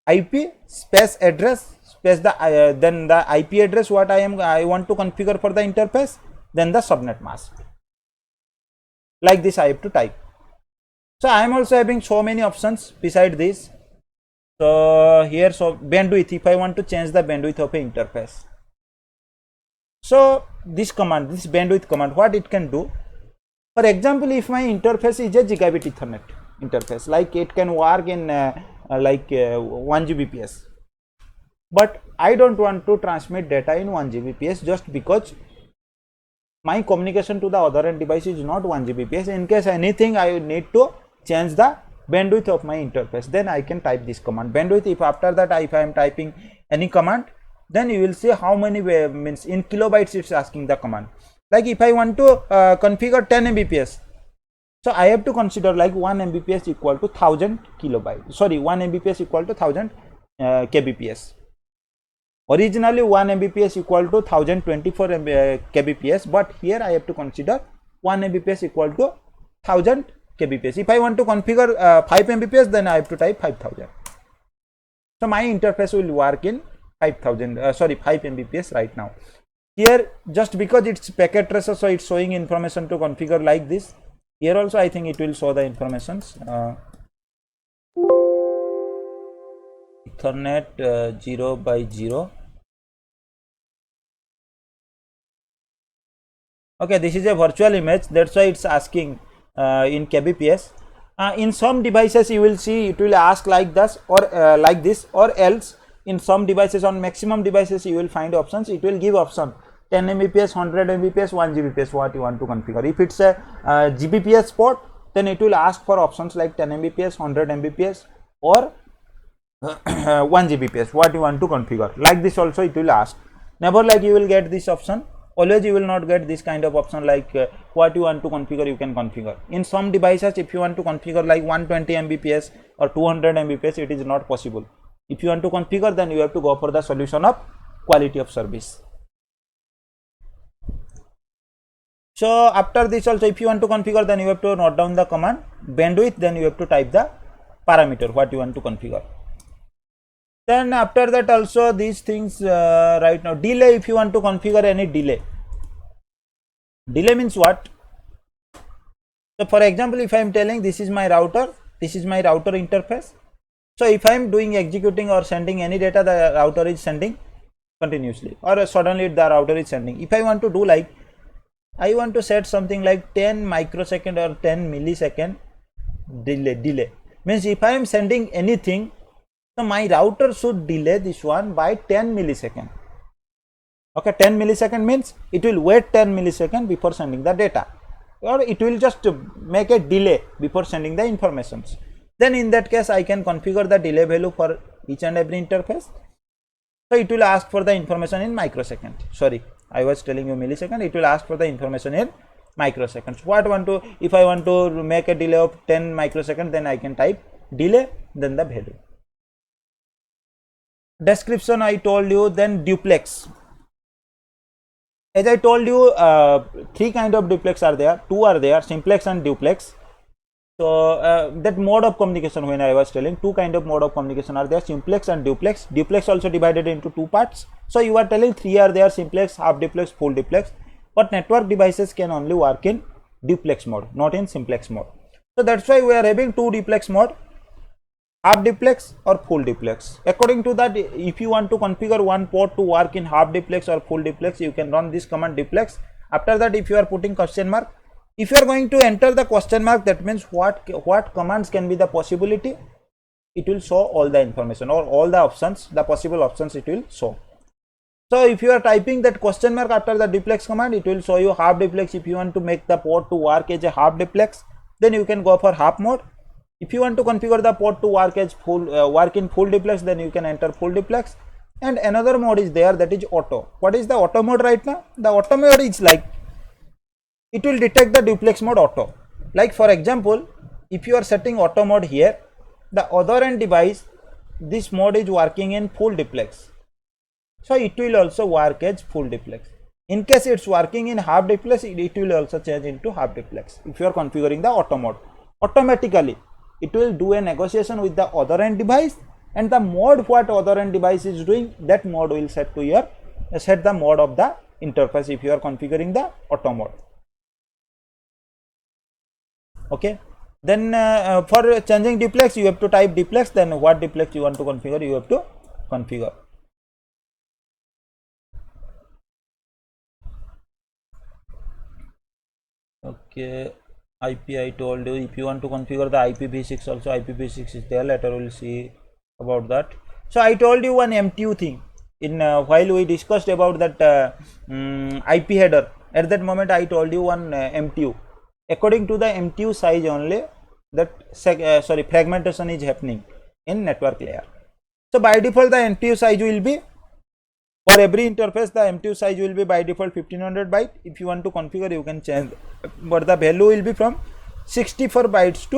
IP space address space the then the IP address what I want to configure for the interface. Then the subnet mask. Like this, I have to type. So I am also having so many options beside this. So here, so bandwidth, if I want to change the bandwidth of an interface. So this command, this bandwidth command, what it can do. For example, if my interface is a gigabit Ethernet interface, like it can work in 1 Gbps. But I don't want to transmit data in 1 Gbps just because my communication to the other end device is not 1 Gbps. In case anything, I need to change the bandwidth of my interface, then I can type this command bandwidth. If after that if I am typing any command, then you will see how many means in kilobytes it's asking the command. Like if I want to configure 10 Mbps, so I have to consider like 1 Mbps equal to 1000 kilobytes. Sorry, 1 Mbps equal to 1000 kbps. Originally 1 Mbps equal to 1024 kbps, but here I have to consider 1 Mbps equal to 1000 kbps. If I want to configure 5 Mbps, then I have to type 5000. So my interface will work in 5 Mbps right now. Here, just because it's packet tracer, so it's showing information to configure like this. Here also I think it will show the informations. Ethernet 0x0. Okay, this is a virtual image, that's why it's asking in kbps. In some devices you will see it will ask like this or like this, or else in some devices, on maximum devices you will find options. It will give option 10 Mbps, 100 Mbps, 1 Gbps, what you want to configure. If it's a Gbps port, then it will ask for options like 10 Mbps, 100 Mbps, or 1 Gbps, what you want to configure. Like this also it will ask. Never like you will get this option. Always you will not get this kind of option like what you want to configure, you can configure. In some devices, if you want to configure like 120 Mbps or 200 Mbps, it is not possible. If you want to configure, then you have to go for the solution of quality of service. So after this also, if you want to configure, then you have to note down the command bandwidth, then you have to type the parameter what you want to configure. Then after that also these things right now, delay, if you want to configure any delay. Delay means what? So for example, if I am telling this is my router, this is my router interface. So if I am doing executing or sending any data, the router is sending continuously, or suddenly the router is sending. If I want to do like, I want to set something like 10 microsecond or 10 millisecond delay. Means if I am sending anything, so my router should delay this one by 10 millisecond. Okay, 10 millisecond means it will wait 10 millisecond before sending the data, or it will just make a delay before sending the informations. Then in that case, I can configure the delay value for each and every interface. So it will ask for the information in microsecond. Sorry, I was telling you millisecond. It will ask for the information in microseconds. What I want to, if I want to make a delay of 10 microseconds, then I can type delay, then the value. Description I told you. Then duplex. As I told you, three kind of duplex are there. Two are there, simplex and duplex. So that mode of communication, when I was telling, two kind of mode of communication are there, simplex and duplex. Duplex also divided into two parts. So you are telling three are there, simplex, half duplex, full duplex. But network devices can only work in duplex mode, not in simplex mode. So that's why we are having two duplex mode, half duplex or full duplex. According to that, if you want to configure one port to work in half duplex or full duplex, you can run this command duplex. After that, if you are putting question mark, if you are going to enter the question mark, that means what commands can be the possibility, it will show all the information or all the options, the possible options it will show. So if you are typing that question mark after the duplex command, it will show you half duplex. If you want to make the port to work as a half duplex, then you can go for half mode. If you want to configure the port to work as work in full duplex, then you can enter full duplex. And another mode is there, that is auto. What is the auto mode right now? The auto mode is like, it will detect the duplex mode auto. Like for example, if you are setting auto mode here, the other end device, this mode is working in full duplex, so it will also work as full duplex. In case it's working in half duplex, it will also change into half duplex. If you are configuring the auto mode, automatically it will do a negotiation with the other end device, and the mode what other end device is doing, that mode will set to your set the mode of the interface if you are configuring the auto mode. Okay, then for changing duplex, you have to type duplex, then what duplex you want to configure, you have to configure. Okay, IP I told you. If you want to configure the IPv6 also, IPv6 is there, later we'll see about that. So I told you one MTU thing in while we discussed about that IP header. At that moment I told you one MTU. According to the MTU size only, that fragmentation is happening in network layer. So by default the MTU size will be, for every interface the MTU size will be by default 1500 byte. If you want to configure, you can change, but the value will be from 64 bytes to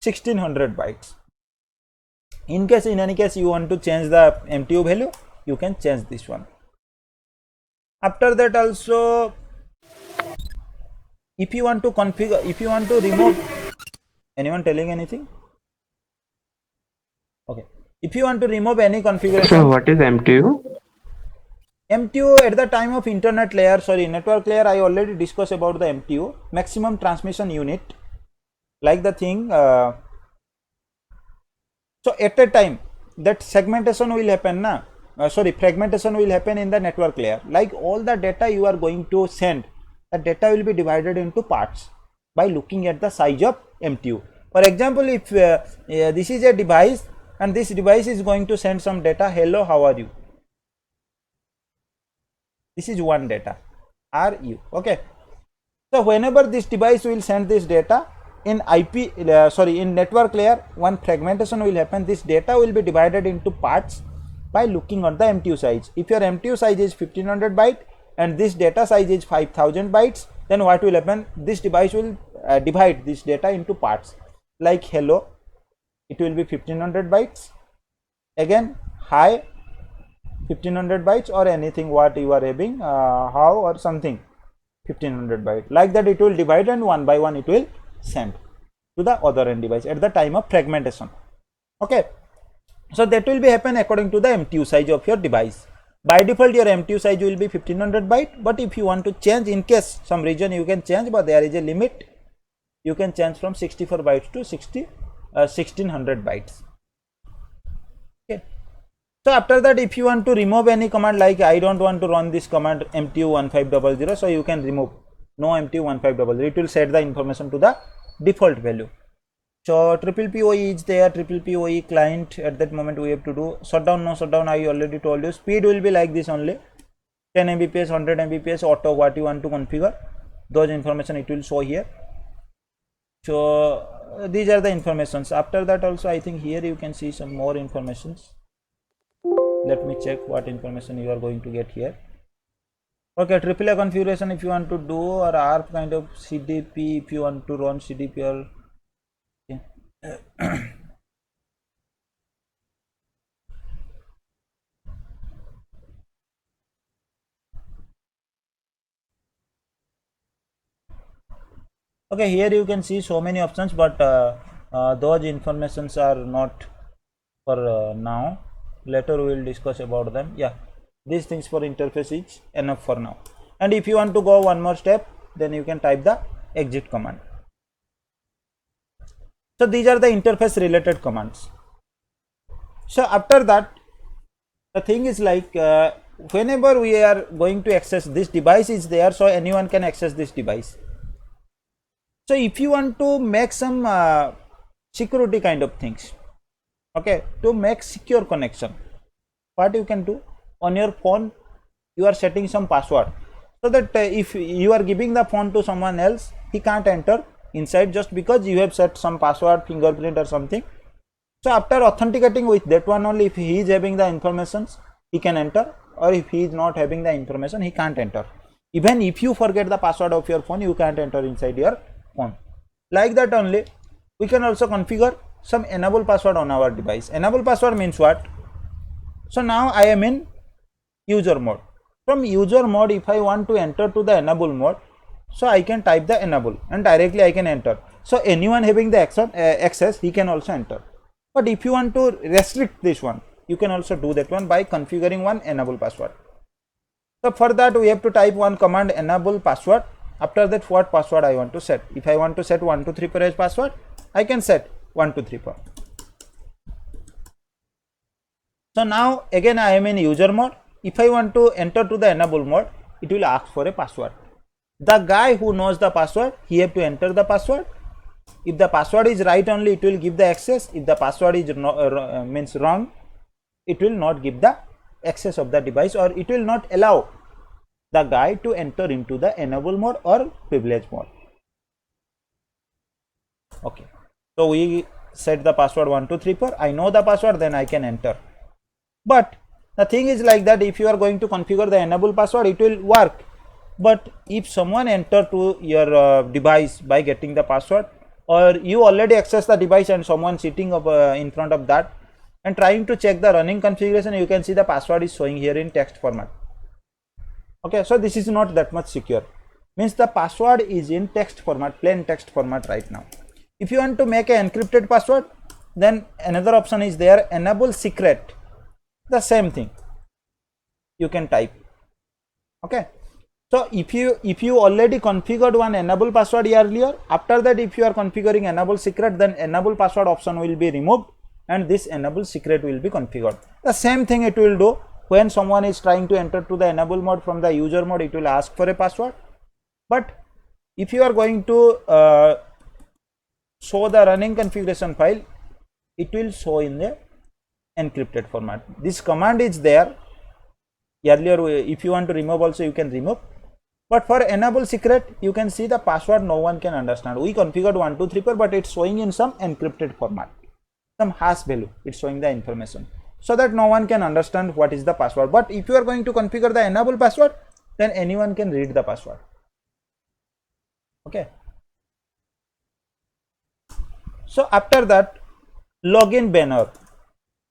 1600 bytes. In any case you want to change the MTU value, you can change this one. After that also, if you want to configure, if you want to remove, anyone telling anything? Okay, if you want to remove any configuration. So what is MTU? MTU at the time of internet layer, network layer, I already discussed about the MTU, maximum transmission unit, like the thing. So at a time that segmentation will happen, fragmentation will happen in the network layer. Like all the data you are going to send, the data will be divided into parts by looking at the size of MTU. For example, if this is a device and this device is going to send some data, hello, how are you? This is one data, RU. Okay, so whenever this device will send this data in in network layer, one fragmentation will happen. This data will be divided into parts by looking at the MTU size. If your MTU size is 1500 byte and this data size is 5000 bytes, then what will happen? This device will divide this data into parts. Like hello, it will be 1500 bytes. Again, hi, 1500 bytes, or anything what you are having, how or something, 1500 byte. Like that it will divide, and one by one it will send to the other end device at the time of fragmentation. Okay, so that will be happen according to the MTU size of your device. By default your MTU size will be 1500 byte, but if you want to change, in case some reason you can change, but there is a limit, you can change from 64 bytes to 1600 bytes. Okay, so after that, if you want to remove any command, like I don't want to run this command MTU1500, so you can remove no MTU1500. It will set the information to the default value. So triple PoE is there, triple PoE client. At that moment we have to do shutdown, no shutdown. I already told you. Speed will be like this only, 10 Mbps, 100 Mbps, auto, what you want to configure, those information it will show here. So these are the informations. After that also, I think here you can see some more informations. Let me check what information you are going to get here. Okay, AAA configuration if you want to do, or ARP kind of CDP if you want to run CDP, or okay. Okay, here you can see so many options, but those informations are not for now. Later we will discuss about them. Yeah, these things for interface is enough for now. And if you want to go one more step, then you can type the exit command. So these are the interface related commands. So after that, the thing is like whenever we are going to access this device is there, so anyone can access this device. So if you want to make some security kind of things, okay, to make secure connection, what you can do on your phone, you are setting some password, so that if you are giving the phone to someone else, he can't enter inside just because you have set some password, fingerprint or something. So after authenticating with that one only, if he is having the informations, he can enter, or if he is not having the information, he can't enter. Even if you forget the password of your phone, you can't enter inside your phone. Like that only, we can also configure some enable password on our device. Enable password means what? So now I am in user mode. From user mode, if I want to enter to the enable mode, so I can type the enable and directly I can enter. So anyone having the access, he can also enter. But if you want to restrict this one, you can also do that one by configuring one enable password. So for that, we have to type one command, enable password. After that, what password I want to set? If I want to set 123 as password, I can set 123. So now again I am in user mode. If I want to enter to the enable mode, it will ask for a password. The guy who knows the password, he have to enter the password. If the password is right only, it will give the access. If the password is means wrong, it will not give the access of the device, or it will not allow the guy to enter into the enable mode or privilege mode. Okay, so we set the password 1234. I know the password, then I can enter. But the thing is like that, if you are going to configure the enable password, it will work. But if someone enter to your device by getting the password, or you already access the device and someone sitting up in front of that and trying to check the running configuration, you can see the password is showing here in text format. Okay, so this is not that much secure. Means the password is in text format, plain text format right now. If you want to make an encrypted password, then another option is there, enable secret. The same thing you can type. Okay, so if you already configured one enable password earlier, after that if you are configuring enable secret, then enable password option will be removed and this enable secret will be configured. The same thing it will do when someone is trying to enter to the enable mode from the user mode, it will ask for a password. But if you are going to show the running configuration file, it will show in the encrypted format. This command is there earlier. If you want to remove also, you can remove. But for enable secret, you can see the password no one can understand. We configured 1234, but it's showing in some encrypted format, some hash value. It's showing the information so that no one can understand what is the password. But if you are going to configure the enable password, then anyone can read the password. Okay. So after that, login banner.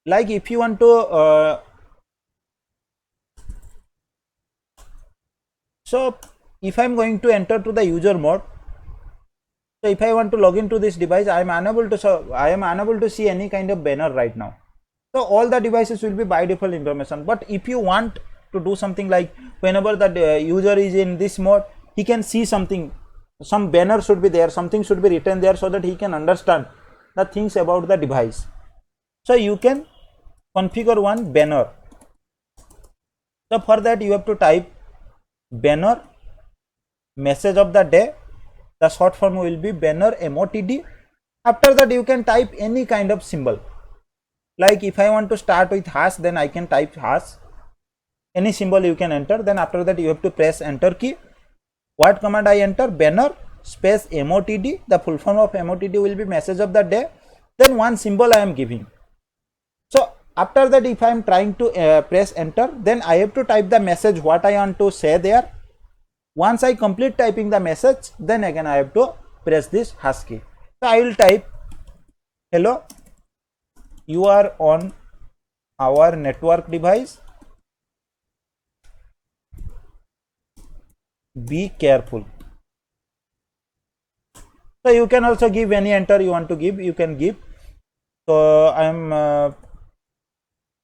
Like if you want to so if I am going to enter to the user mode, so if I want to log into this device, I am unable to see any kind of banner right now. So all the devices will be by default information. But if you want to do something like whenever the user is in this mode, he can see something, some banner should be there, something should be written there so that he can understand the things about the device. So you can configure one banner. So for that you have to type banner message of the day. The short form will be banner MOTD. After that you can type any kind of symbol. Like if I want to start with hash, then I can type hash. Any symbol you can enter. Then after that you have to press enter key. What command I enter? Banner space MOTD. The full form of MOTD will be message of the day. Then one symbol I am giving. So after that, if I am trying to press enter, then I have to type the message what I want to say there. Once I complete typing the message, then again I have to press this hash key. So I will type, hello, you are on our network device, be careful. So you can also give any enter you want to give, you can give. So I am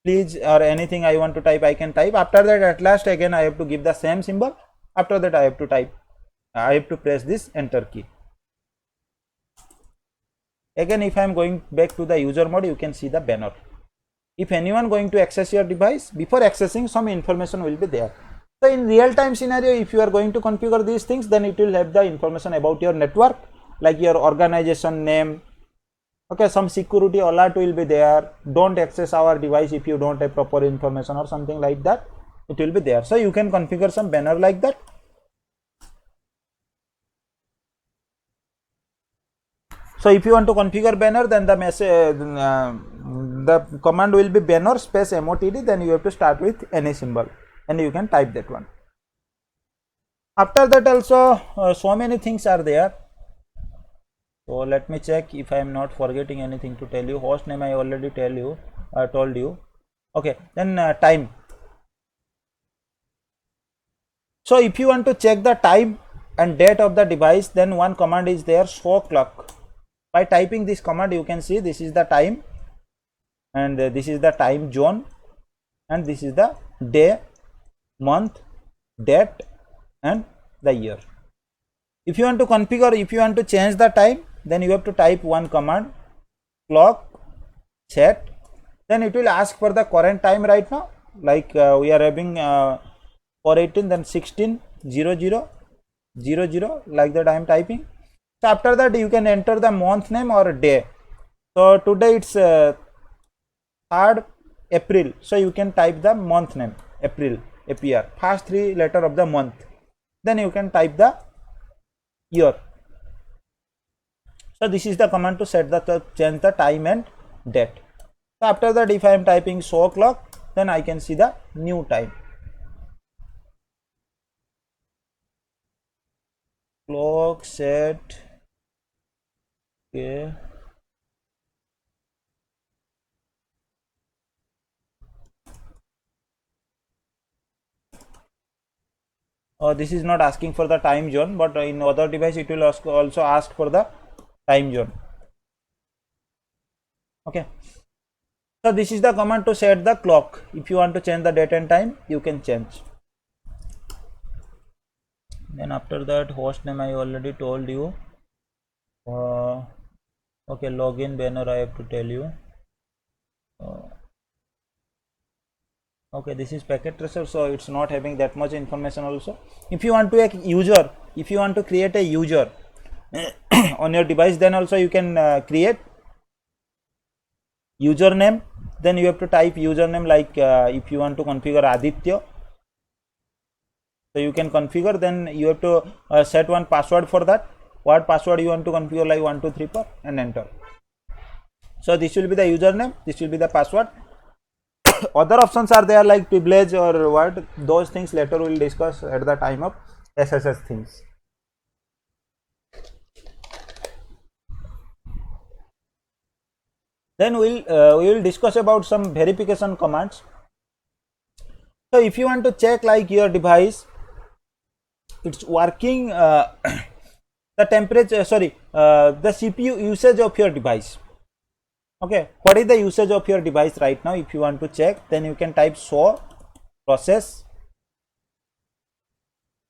please or anything I want to type, I can type. After that, at last again I have to give the same symbol. After that I have to type, I have to press this enter key. Again, if I am going back to the user mode, you can see the banner. If anyone going to access your device, before accessing, some information will be there. So in real time scenario, if you are going to configure these things, then it will have the information about your network, like your organization name. Okay, some security alert will be there. Don't access our device if you don't have proper information or something like that. it will be there. So you can configure some banner like that. So if you want to configure banner, then the message the command will be banner space motd, then you have to start with any symbol and you can type that one. After that also so many things are there. So let me check if I am not forgetting anything to tell you. Host name I already told you. Okay, then time. So if you want to check the time and date of the device, then one command is there, show clock. By typing this command, you can see this is the time and this is the time zone and this is the day, month, date and the year. If you want to configure, if you want to change the time, then you have to type one command, clock set, then it will ask for the current time right now, like we are having 418, then 16:00:00, like that I am typing. So after that you can enter the month name or day. So today it's 3rd April, so you can type the month name, April, APR, first 3 letter of the month. Then you can type the year. So this is the command to set the change the time and date. So after that, if I am typing show clock, then I can see the new time. Clock set. Okay. This is not asking for the time zone, but in other device it will also ask for the time zone. Okay. So this is the command to set the clock. If you want to change the date and time, you can change. Then after that, host name I already told you. Okay, login banner I have to tell you. Okay, this is packet tracer, so it's not having that much information also. If you want to if you want to create a user on your device, then also you can create username. Then you have to type username, like if you want to configure Aditya, so you can configure. Then you have to set one password for that. What password you want to configure, like 1 2 3 4, and enter. So this will be the username, this will be the password. Other options are there like privilege or what, those things later we will discuss at the time of SSH things. Then we will discuss about some verification commands. So if you want to check like your device, it's working, the temperature, the CPU usage of your device. Okay, what is the usage of your device right now? If you want to check, then you can type show process,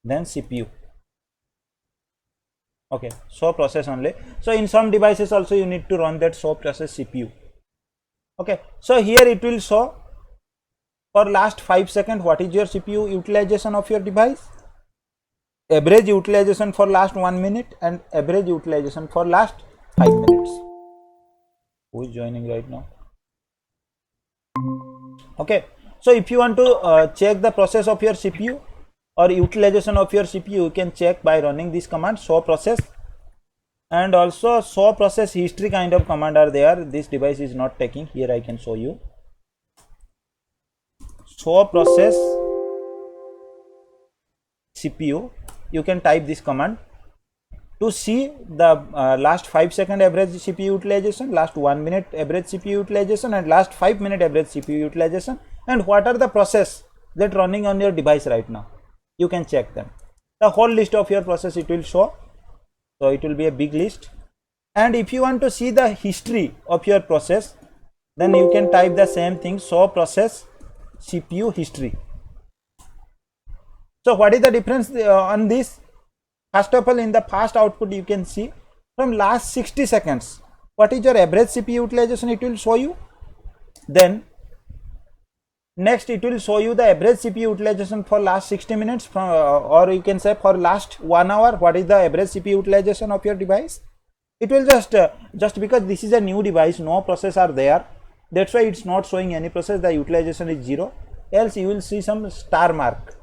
then CPU. Okay, show process only. So in some devices also you need to run that show process CPU. Okay, so here it will show for last 5 seconds what is your CPU utilization of your device, average utilization for last 1 minute, and average utilization for last 5 minutes. Who is joining right now? Okay, so if you want to check the process of your CPU or utilization of your CPU, you can check by running this command, show process, and also show process history kind of command are there. This device is not taking, here I can show you. Show process CPU, you can type this command to see the last 5 second average CPU utilization, last 1 minute average CPU utilization, and last 5 minute average CPU utilization, and what are the process that running on your device right now. You can check them. The whole list of your process it will show. So it will be a big list. And if you want to see the history of your process, then you can type the same thing, show process CPU history. So what is the difference on this? First of all, in the fast output you can see from last 60 seconds what is your average CPU utilization, it will show you. Then next it will show you the average CPU utilization for last 60 minutes from or you can say for last 1 hour what is the average CPU utilization of your device. It will just because this is a new device, no process are there, that's why it's not showing any process, the utilization is 0. else you will see some star mark.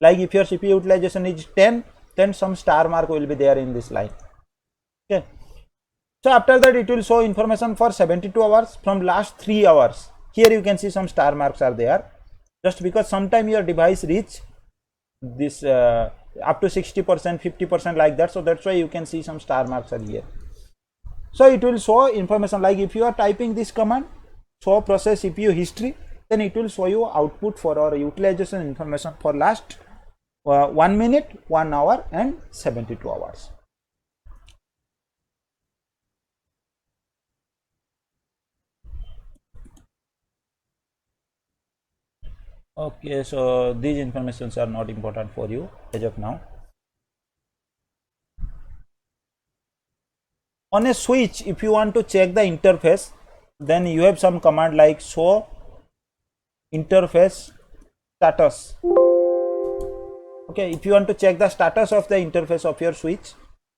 Like if your CPU utilization is 10, then some star mark will be there in this line. Okay. So after that it will show information for 72 hours from last 3 hours. Here you can see some star marks are there, just because sometime your device reach this up to 60%, 50% like that. So that's why you can see some star marks are here. So it will show information like if you are typing this command, show process CPU history, then it will show you output for our utilization information for last 1 minute, 1 hour and 72 hours. Okay, so these informations are not important for you as of now. On a switch, if you want to check the interface, then you have some command like show interface status. Okay, if you want to check the status of the interface of your switch,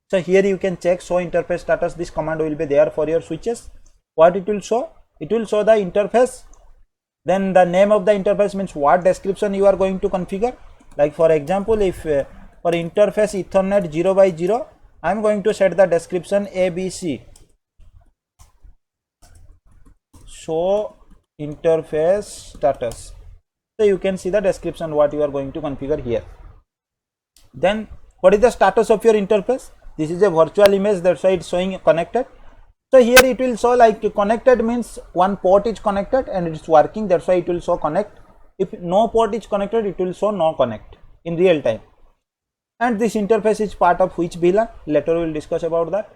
so here you can check show interface status. This command will be there for your switches. What it will show? It will show the interface. Then the name of the interface means what description you are going to configure. Like for example, if for interface Ethernet 0x0, I am going to set the description ABC. Show interface status. So you can see the description what you are going to configure here. Then what is the status of your interface? This is a virtual image, that's why it's showing connected. So here it will show like connected means one port is connected and it's working, that's why it will show connect. If no port is connected, it will show no connect in real time. And this interface is part of which VLAN? Later we will discuss about that.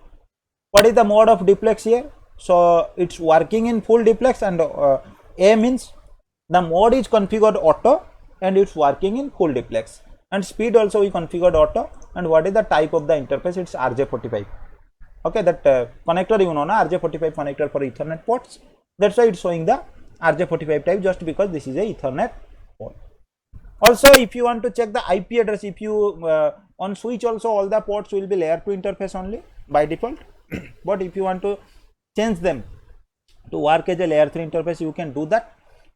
What is the mode of duplex here? So it's working in full duplex, and A means the mode is configured auto and it's working in full duplex. And speed also we configured auto. And what is the type of the interface? It's RJ45. Okay, that connector you know na, RJ45 connector for Ethernet ports. That's why it's showing the RJ45 type, just because this is a Ethernet port. Also, if you want to check the IP address, if you on switch also all the ports will be layer 2 interface only by default. But if you want to change them to work as a layer 3 interface, you can do that.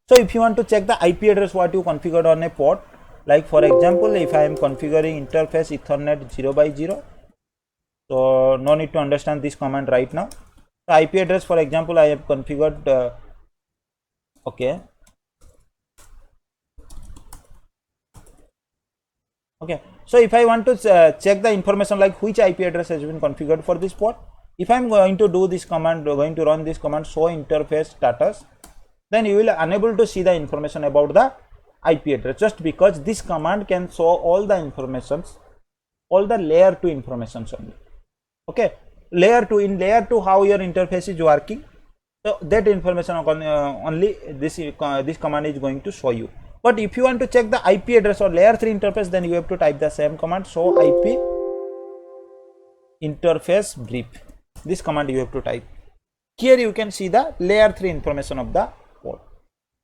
So if you want to check the IP address what you configured on a port, like for example, if I am configuring interface Ethernet 0x0, so no need to understand this command right now. The IP address, for example, I have configured okay. So if I want to check the information like which IP address has been configured for this port, if I am going to do this command, going to run this command show interface status, then you will unable to see the information about the IP address, just because this command can show all the informations, all the layer 2 informations only. Okay, layer 2, in layer 2 how your interface is working, so that information only this command is going to show you. But if you want to check the IP address or layer 3 interface, then you have to type the same command, show IP interface brief. This command you have to type. Here you can see the layer 3 information of the port.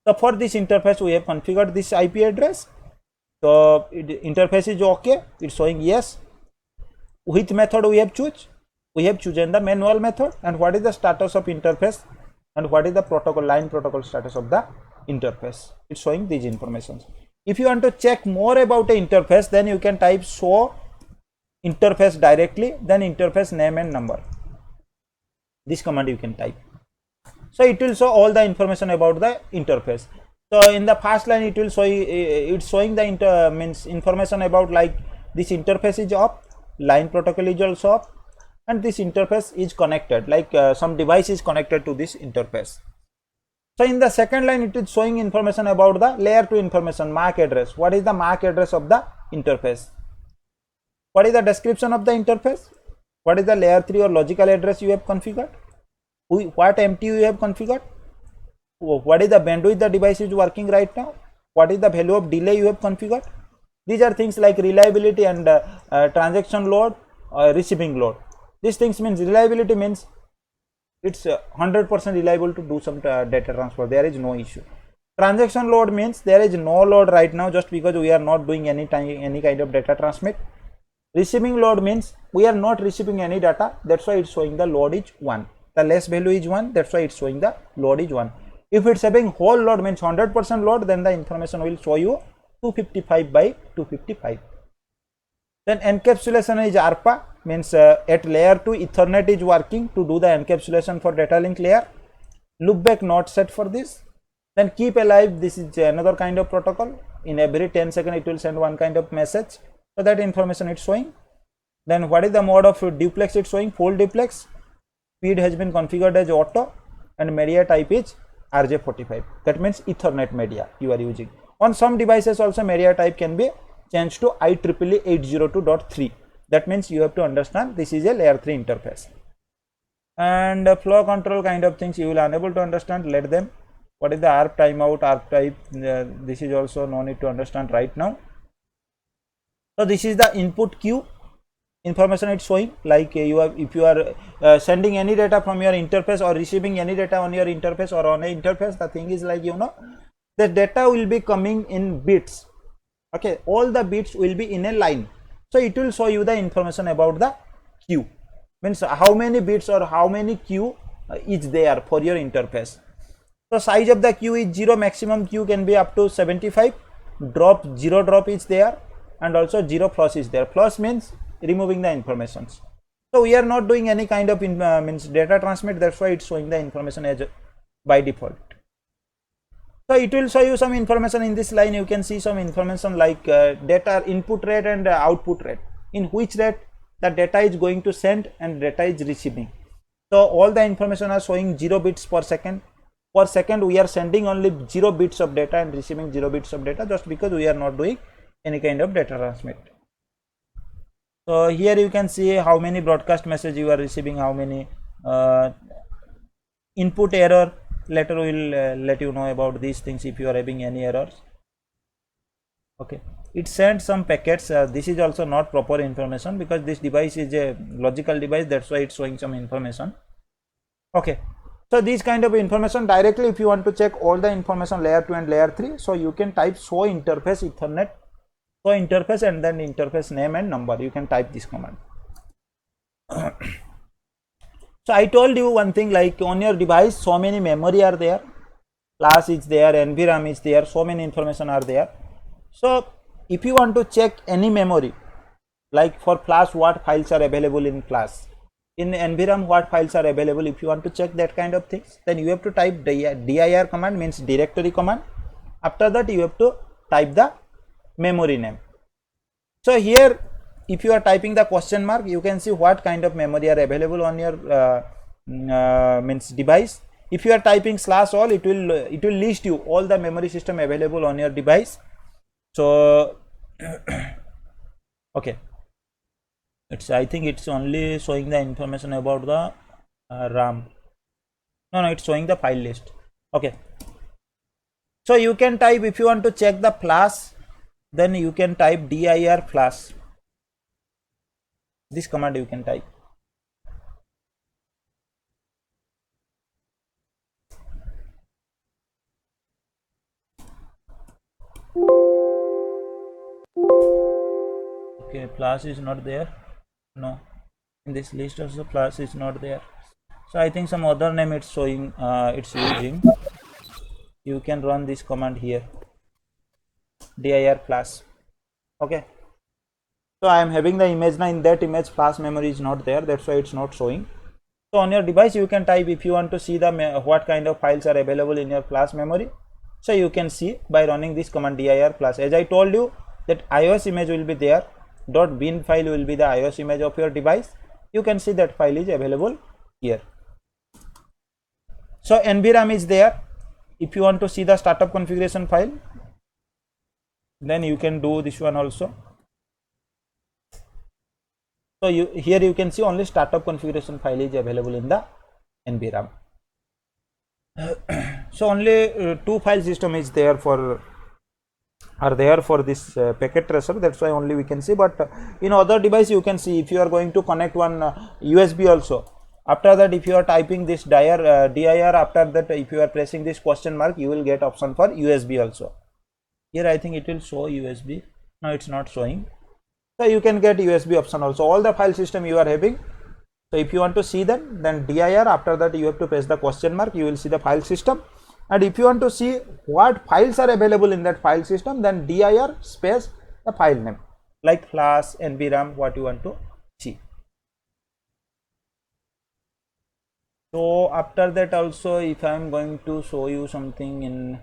So for this interface we have configured this IP address. So interface is okay, it's showing yes. Which method we have choose? We have chosen the manual method. And what is the status of interface and what is the protocol line protocol status of the interface? It's showing these informations. If you want to check more about a interface, then you can type show interface directly, then interface name and number. This command you can type. So it will show all the information about the interface. So in the first line it will show it's showing the information about like this interface is up, line protocol is also up, and this interface is connected, like some device is connected to this interface. So in the second line it is showing information about the layer 2 information, MAC address. What is the MAC address of the interface? What is the description of the interface? What is the layer 3 or logical address you have configured? What MTU you have configured? What is the bandwidth the device is working right now? What is the value of delay you have configured? These are things like reliability and transaction load, receiving load. These things means reliability means it's 100% reliable to do some data transfer. There is no issue. Transaction load means there is no load right now, just because we are not doing any kind of data transmit. Receiving load means we are not receiving any data, that's why it's showing the load is 1. The less value is 1, that's why it's showing the load is 1. If it's having whole load means 100% load, then the information will show you 255 by 255. Then encapsulation is ARPA, means at layer 2 Ethernet is working to do the encapsulation for data link layer. Loopback not set for this. Then keep alive, this is another kind of protocol. In every 10 seconds it will send one kind of message, so that information it's showing. Then what is the mode of duplex it's showing? Full duplex. Speed has been configured as auto and media type is RJ45. That means Ethernet media you are using. On some devices also media type can be changed to IEEE 802.3. That means you have to understand this is a layer 3 interface. And flow control kind of things you will unable to understand, let them. What is the ARP timeout, ARP type, this is also no need to understand right now. So this is the input queue information it's showing, like you have, if you are sending any data from your interface or receiving any data on your interface or on a interface, the thing is like, you know, the data will be coming in bits. Okay, all the bits will be in a line, so it will show you the information about the queue, means how many bits or how many queue is there for your interface. So size of the queue is 0, maximum queue can be up to 75, drop 0 drop is there, and also 0 flush is there. Flush means removing the informations. So we are not doing any kind of means data transmit, that's why it's showing the information as by default. So it will show you some information in this line. You can see some information like data input rate and output rate, in which rate the data is going to send and data is receiving. So all the information are showing 0 bits per second. Per second we are sending only 0 bits of data and receiving 0 bits of data, just because we are not doing any kind of data transmit. So here you can see how many broadcast message you are receiving, how many input error. Later we will let you know about these things if you are having any errors. Okay, it sends some packets. This is also not proper information because this device is a logical device, that's why it's showing some information. Okay, so this kind of information directly, if you want to check all the information layer 2 and layer 3, so you can type show interface Ethernet, show interface, and then interface name and number. You can type this command. So I told you one thing, like on your device so many memory are there, flash is there, NVRAM is there, so many information are there. So if you want to check any memory, like for flash what files are available in flash, in NVRAM what files are available, if you want to check that kind of things, then you have to type dir command, means directory command. After that you have to type the memory name. So here if you are typing the question mark, you can see what kind of memory are available on your means device. If you are typing /all, it will list you all the memory system available on your device. So okay, I think it's only showing the information about the RAM. No, it's showing the file list. Okay, so you can type, if you want to check the flash, then you can type dir flash. This command you can type. Okay, flash is not there. No, in this list also flash is not there. So I think some other name it's showing, it's using. You can run this command here, dir flash. Okay, so I am having the image now. In that image flash memory is not there, that's why it's not showing. So on your device you can type, if you want to see the what kind of files are available in your flash memory, so you can see by running this command dir flash. As I told you that iOS image will be there, .bin file will be the iOS image of your device. You can see that file is available here. So NVRAM is there. If you want to see the startup configuration file, then you can do this one also. So here you can see only startup configuration file is available in the NVRAM. So only 2 file system is there for this packet tracer, that's why only we can see. But in other device you can see, if you are going to connect one USB also, after that if you are typing this dir, after that if you are pressing this question mark, you will get option for USB also. Here I think it will show USB. No, it's not showing. So you can get USB option also, all the file system you are having. So if you want to see them, then dir, after that you have to press the question mark, you will see the file system, and if you want to see what files are available in that file system, then dir space the file name like flash, nvram, what you want to see. So after that also, if I am going to show you something in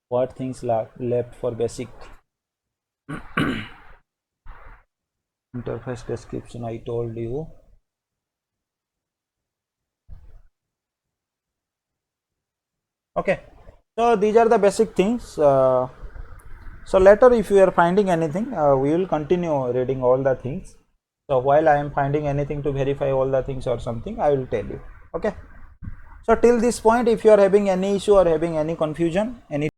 what things left for basic interface description, I told you. Okay, so these are the basic things. So later if you are finding anything, we will continue reading all the things. So while I am finding anything to verify all the things or something, I will tell you. Okay, so till this point, if you are having any issue or having any confusion, any